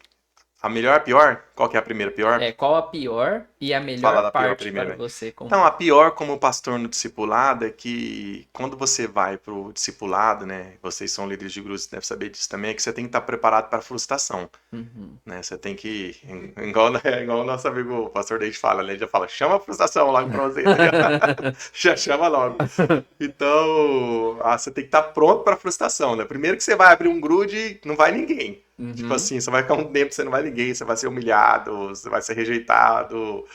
A melhor, a pior? Qual que é a primeira pior? Qual a pior e a Fala melhor da pior parte primeiro, para né? você? Então, a pior como pastor no discipulado é que quando você vai pro discipulado, né? Vocês são líderes de grupo, você deve saber disso também, é que você tem que estar preparado para a frustração, Uhum. né? Você tem que, igual o nosso amigo o pastor Deide fala, né? Ele já fala, chama a frustração logo pra você, entendeu? Já chama logo. Então, você tem que estar pronto para a frustração, né? Primeiro que você vai abrir um grude, não vai ninguém. Tipo Uhum. assim, você vai ficar um tempo, você não vai ninguém, você vai ser humilhado, você vai ser rejeitado,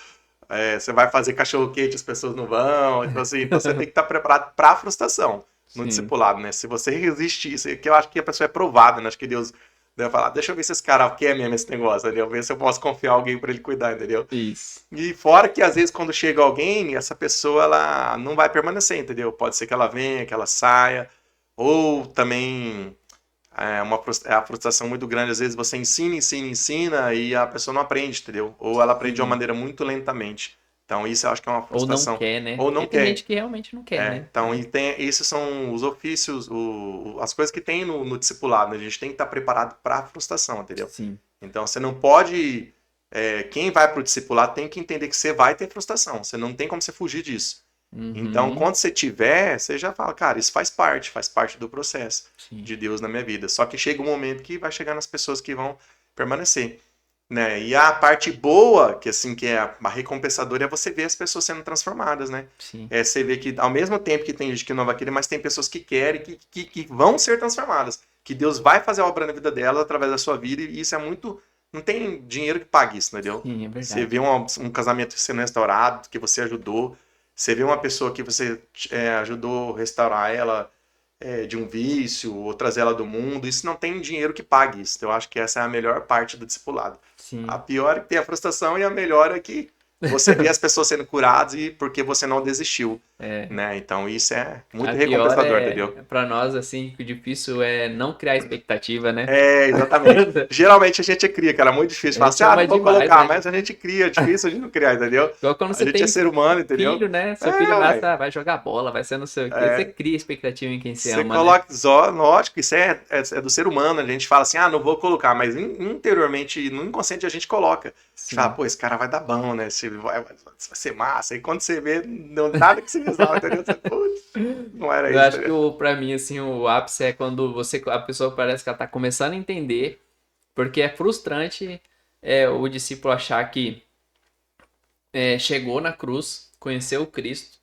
você vai fazer cachorro-quente, as pessoas não vão, tipo assim, então você tem que estar preparado para a frustração no Sim. discipulado, né? Se você resistir, isso que eu acho que a pessoa é provada, né? Acho que Deus deve falar, deixa eu ver se esse cara quer mesmo esse negócio, entendeu? Ver se eu posso confiar em alguém para ele cuidar, entendeu? Isso. E fora que às vezes quando chega alguém, essa pessoa ela não vai permanecer, entendeu? Pode ser que ela venha, que ela saia, ou também é a frustração muito grande. Às vezes você ensina e a pessoa não aprende, entendeu? Ou ela aprende de uma Sim. maneira muito lentamente. Então isso eu acho que é uma Ou não frustração. quer, né? Ou não Porque tem quer. gente que realmente não quer, né? Então, esses são os ofícios, as coisas que tem no discipulado, né? A gente tem que estar preparado para a frustração, entendeu? Sim. Então você não pode. Quem vai para o discipulado tem que entender que você vai ter frustração. Você não tem como você fugir disso. Então, Uhum. quando você tiver, você já fala, cara, isso faz parte do processo Sim. de Deus na minha vida. Só que chega um momento que vai chegar nas pessoas que vão permanecer, né? E a parte boa, que assim, que é a recompensadora, é você ver as pessoas sendo transformadas, né? Sim. Você vê que ao mesmo tempo que tem gente que não vai querer, mas tem pessoas que querem, que vão ser transformadas. Que Deus vai fazer a obra na vida delas através da sua vida, e isso é muito. Não tem dinheiro que pague isso, entendeu? Sim, é Você verdade. vê um casamento sendo restaurado, que você ajudou. Você vê uma pessoa que você ajudou a restaurar ela de um vício, ou trazer ela do mundo. Isso não tem dinheiro que pague isso. Eu acho que essa é a melhor parte do discipulado. A Sim. pior é que tem a frustração e a melhor é que você vê as pessoas sendo curadas e porque você não desistiu, É. né? Então isso é A muito pior recompensador, entendeu? para nós, assim, que o difícil é não criar expectativa, né? Exatamente. Geralmente a gente cria, cara, é muito difícil. A Falar gente assim, ama não vou demais, colocar, né? mas a gente cria, é difícil a gente não criar, entendeu? Igual quando A você gente é tem ser humano, entendeu? filho, né? Seu filho nasce, Ué. vai jogar bola, vai ser não sei o quê. Você cria expectativa em quem você Você ama, né? coloca, lógico, isso é do ser humano. A gente fala assim, não vou colocar, mas interiormente, no inconsciente, a gente coloca. A gente fala, Sim. pô, esse cara vai dar bom, né? Vai ser massa. E quando você vê, não nada que se resolve, entendeu? Você, putz, não era Eu isso, acho que entendeu? pra mim, assim, o ápice é quando a pessoa parece que ela tá começando a entender, porque é frustrante o discípulo achar que chegou na cruz, conheceu o Cristo,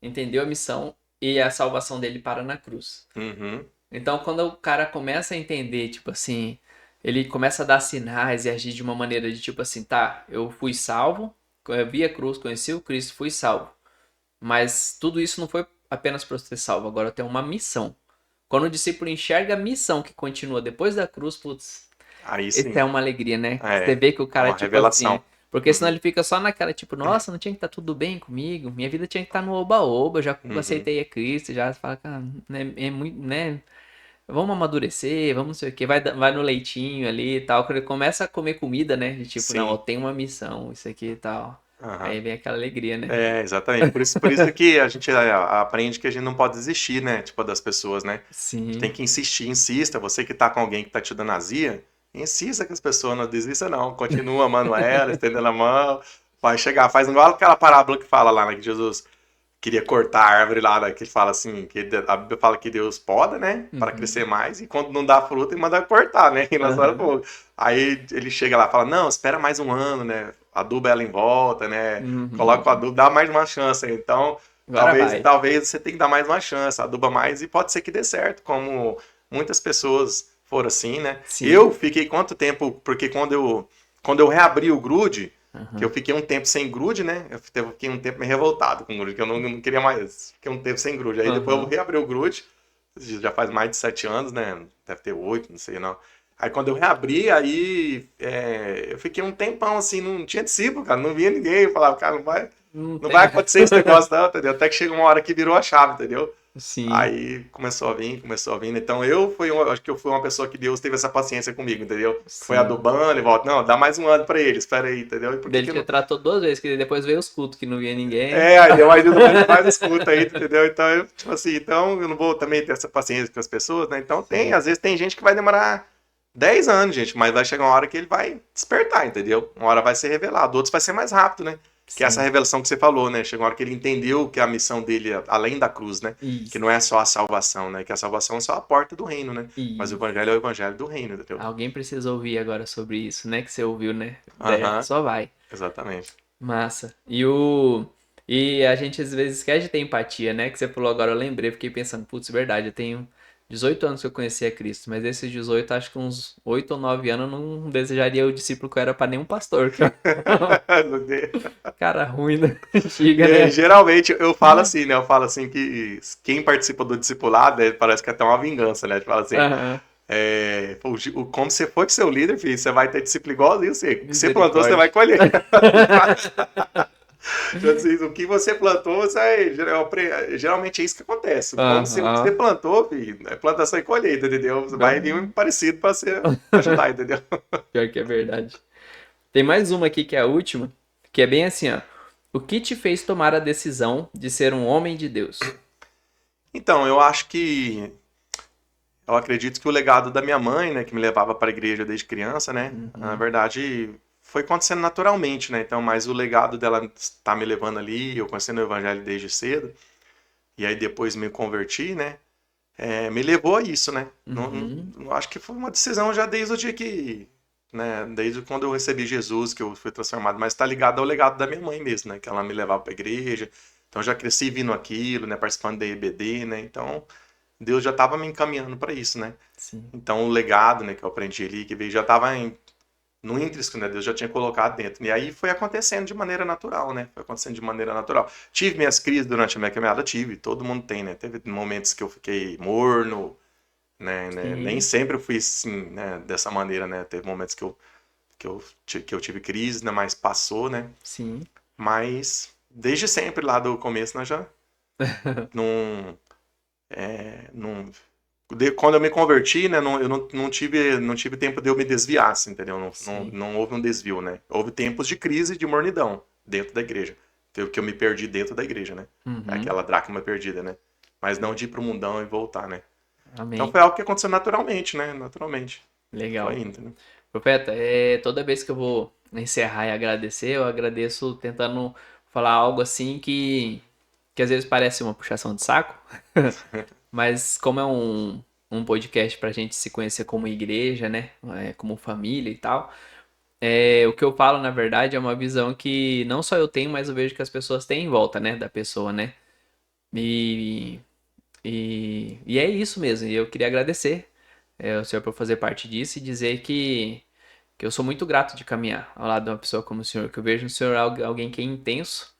entendeu a missão e a salvação dele para na cruz. Uhum, Então, quando o cara começa a entender, tipo assim, ele começa a dar sinais e agir de uma maneira de tipo assim, tá, eu fui salvo, eu vi a cruz, conheci o Cristo, fui salvo. Mas tudo isso não foi apenas para eu ser salvo, agora eu tenho uma missão. Quando o discípulo enxerga a missão que continua depois da cruz, putz, aí isso sim. é uma alegria, né? Você É vê que o é cara, uma tipo assim. revelação. Porque senão Uhum, ele fica só naquela, tipo, nossa, não tinha que estar tudo bem comigo, minha vida tinha que estar no oba-oba, eu já uhum. aceitei a Cristo, já fala, cara, né, é muito, né? Vamos amadurecer, vamos não sei o que, vai no leitinho ali e tal. Quando ele começa a comer comida, né? De tipo, não, eu Sim. tenho uma missão, isso aqui e tal. Aham. Aí vem aquela alegria, né? Exatamente. Por isso que a gente aprende que a gente não pode desistir, né? Tipo, das pessoas, né? A gente tem Sim. que insistir, insista. Você que tá com alguém que tá te dando azia, insista com as pessoas, não desista não. Continua amando ela, estendendo a mão. Vai chegar, faz igual aquela parábola que fala lá, né? Que Jesus queria cortar a árvore lá, né, que fala assim, que a Bíblia fala que Deus poda, né, para crescer Uhum. mais, e quando não dá fruta, ele manda cortar, né, e nas horas Aham. fogo. Aí ele chega lá e fala, não, espera mais um ano, né, aduba ela em volta, né, coloca o Uhum. adubo, dá mais uma chance. Então, Agora talvez, vai. talvez você tenha que dar mais uma chance, aduba mais, e pode ser que dê certo, como muitas pessoas foram assim, né. Sim. Eu fiquei quanto tempo, porque quando eu reabri o grude, que eu Aham. fiquei um tempo sem grude, né? Eu fiquei um tempo meio revoltado com o grude, que eu não queria mais. Fiquei um tempo sem grude. Aí depois eu Aham. reabri o grude, já faz mais de 7 anos, né? Deve ter 8, não sei não. Aí quando eu reabri, aí eu fiquei um tempão assim, não tinha discípulo, cara, não via ninguém. Eu falava, cara, Não não vai tem. acontecer esse negócio não, entendeu? Até que chega uma hora que virou a chave, entendeu? Sim. Aí começou a vir. Então acho que eu fui uma pessoa que Deus teve essa paciência comigo, entendeu? Foi Sim. adubando e volta, não, dá mais um ano pra ele, espera aí, entendeu? E por que Dele que te não. tratou 2 vezes, que depois veio os cultos que não via ninguém. Aí deu mais ajuda, mais escuta aí, entendeu? Então, tipo assim, então eu não vou também ter essa paciência com as pessoas, né? Então Sim. às vezes tem gente que vai demorar 10 anos, gente, mas vai chegar uma hora que ele vai despertar, entendeu? Uma hora vai ser revelado, outros vai ser mais rápido, né? Que é essa Sim. revelação que você falou, né? Chegou uma hora que ele entendeu que a missão dele é além da cruz, né? Que Isso. não é só a salvação, né? Que a salvação é só a porta do reino, né? Mas o Isso. evangelho é o evangelho do reino, entendeu? Alguém precisa ouvir agora sobre isso, né? Que você ouviu, né? É, Aham, só vai. exatamente. Massa. E a gente às vezes quer de ter empatia, né? Que você falou agora, eu lembrei, fiquei pensando, putz, verdade, eu tenho 18 anos que eu conheci a Cristo, mas esses 18, acho que uns 8 ou 9 anos eu não desejaria o discípulo que eu era pra nenhum pastor. Cara ruim, né? Chega, É, né? geralmente eu falo assim, né? Eu falo assim que quem participa do discipulado parece que é até uma vingança, né? Tipo assim, Aham. pô, como você for seu líder, filho, você vai ter discípulo igualzinho você. O que você plantou, você vai Misericórdia. colher. Então, assim, o que você plantou, geralmente é isso que acontece. Como o que você Aham. plantou, filho, é plantação e colheita, entendeu? Vai vir um Bom, parecido pra você ajudar, entendeu? pior que é verdade. Tem mais uma aqui que é a última, que é bem assim, ó. O que te fez tomar a decisão de ser um homem de Deus? Então, eu acredito que o legado da minha mãe, né, que me levava para a igreja desde criança, né, na Uhum. verdade foi acontecendo naturalmente, né, então, mas o legado dela está me levando ali, eu conhecendo o evangelho desde cedo, e aí depois me converti, né, me levou a isso, né, Uhum. acho que foi uma decisão já desde o dia que, né, desde quando eu recebi Jesus, que eu fui transformado, mas está ligado ao legado da minha mãe mesmo, né, que ela me levava para a igreja, então já cresci vindo aquilo, né, participando da EBD, né, então Deus já estava me encaminhando para isso, né? Sim. Então o legado, né, que eu aprendi ali, que veio, já estava no intrínseco, né? Deus já tinha colocado dentro. E aí foi acontecendo de maneira natural, né? Foi acontecendo de maneira natural. Tive minhas crises durante a minha caminhada, tive, todo mundo tem, né? Teve momentos que eu fiquei morno, né? Nem Sim. sempre eu fui assim, né? Dessa maneira, né? Teve momentos que eu tive crise, né? Mas passou, né? Sim. Mas desde sempre lá do começo, nós já não, não quando eu me converti, né, eu não tive tempo de eu me desviar, assim, entendeu? Sim. Não houve um desvio, né? Houve tempos de crise e de mornidão dentro da igreja. Que eu me perdi dentro da igreja, né? É Uhum. aquela dracma perdida, né? Mas não de ir pro mundão e voltar, né? Então Amém. foi algo que aconteceu naturalmente, né? Naturalmente. Foi Legal. indo, né? Profeta, toda vez que eu vou encerrar e agradecer, eu agradeço tentando falar algo assim que às vezes parece uma puxação de saco, mas como é um podcast pra gente se conhecer como igreja, né? Como família e tal. O que eu falo, na verdade, é uma visão que não só eu tenho, mas eu vejo que as pessoas têm em volta, né? Da pessoa, né? E, e é isso mesmo. E eu queria agradecer o senhor por fazer parte disso e dizer que eu sou muito grato de caminhar ao lado de uma pessoa como o senhor, que eu vejo no senhor alguém que é intenso,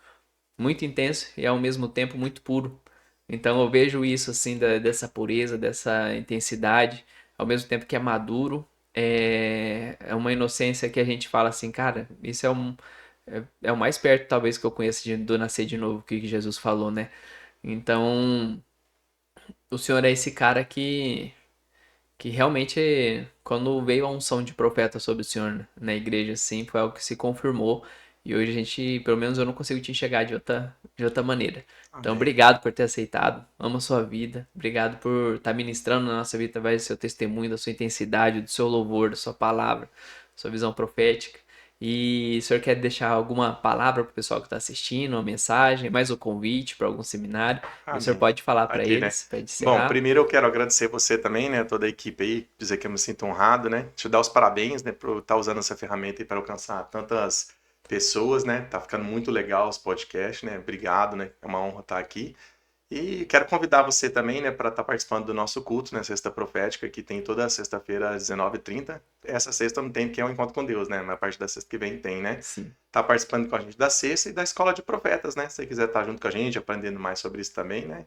muito intenso e ao mesmo tempo muito puro. Então eu vejo isso assim dessa pureza, dessa intensidade, ao mesmo tempo que é maduro, é uma inocência que a gente fala assim, cara, isso é o mais perto talvez que eu conheço do nascer de novo que Jesus falou, né? Então o senhor é esse cara que realmente, quando veio a unção de profeta sobre o senhor na igreja, assim, foi algo que se confirmou. E hoje a gente, pelo menos eu não consigo te enxergar de outra maneira. Então, Amém. obrigado por ter aceitado. Amo a sua vida. Obrigado por estar ministrando na nossa vida através do seu testemunho, da sua intensidade, do seu louvor, da sua palavra, sua visão profética. E o senhor quer deixar alguma palavra para o pessoal que está assistindo, uma mensagem, mais um convite para algum seminário? O senhor Amém. pode falar para Aqui, né? eles, para Bom, encerrar. primeiro eu quero agradecer você também, né? Toda a equipe aí, dizer que eu me sinto honrado, né? Te dar os parabéns, né? Por estar usando essa ferramenta aí para alcançar tantas pessoas, né? Tá ficando muito legal os podcasts, né? Obrigado, né? É uma honra estar aqui. E quero convidar você também, né, para estar participando do nosso culto, né? Sexta Profética, que tem toda sexta-feira às 19h30. Essa sexta não tem, porque é um encontro com Deus, né? Mas a partir da sexta que vem tem, né? Sim. Tá participando com a gente da sexta e da Escola de Profetas, né? Se você quiser estar junto com a gente, aprendendo mais sobre isso também, né?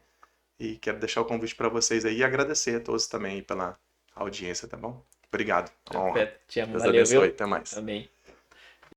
E quero deixar o convite para vocês aí e agradecer a todos também pela audiência, tá bom? Obrigado, uma honra. Perfeito. Te amo. Deus Valeu, abençoe, viu? até mais. Amém.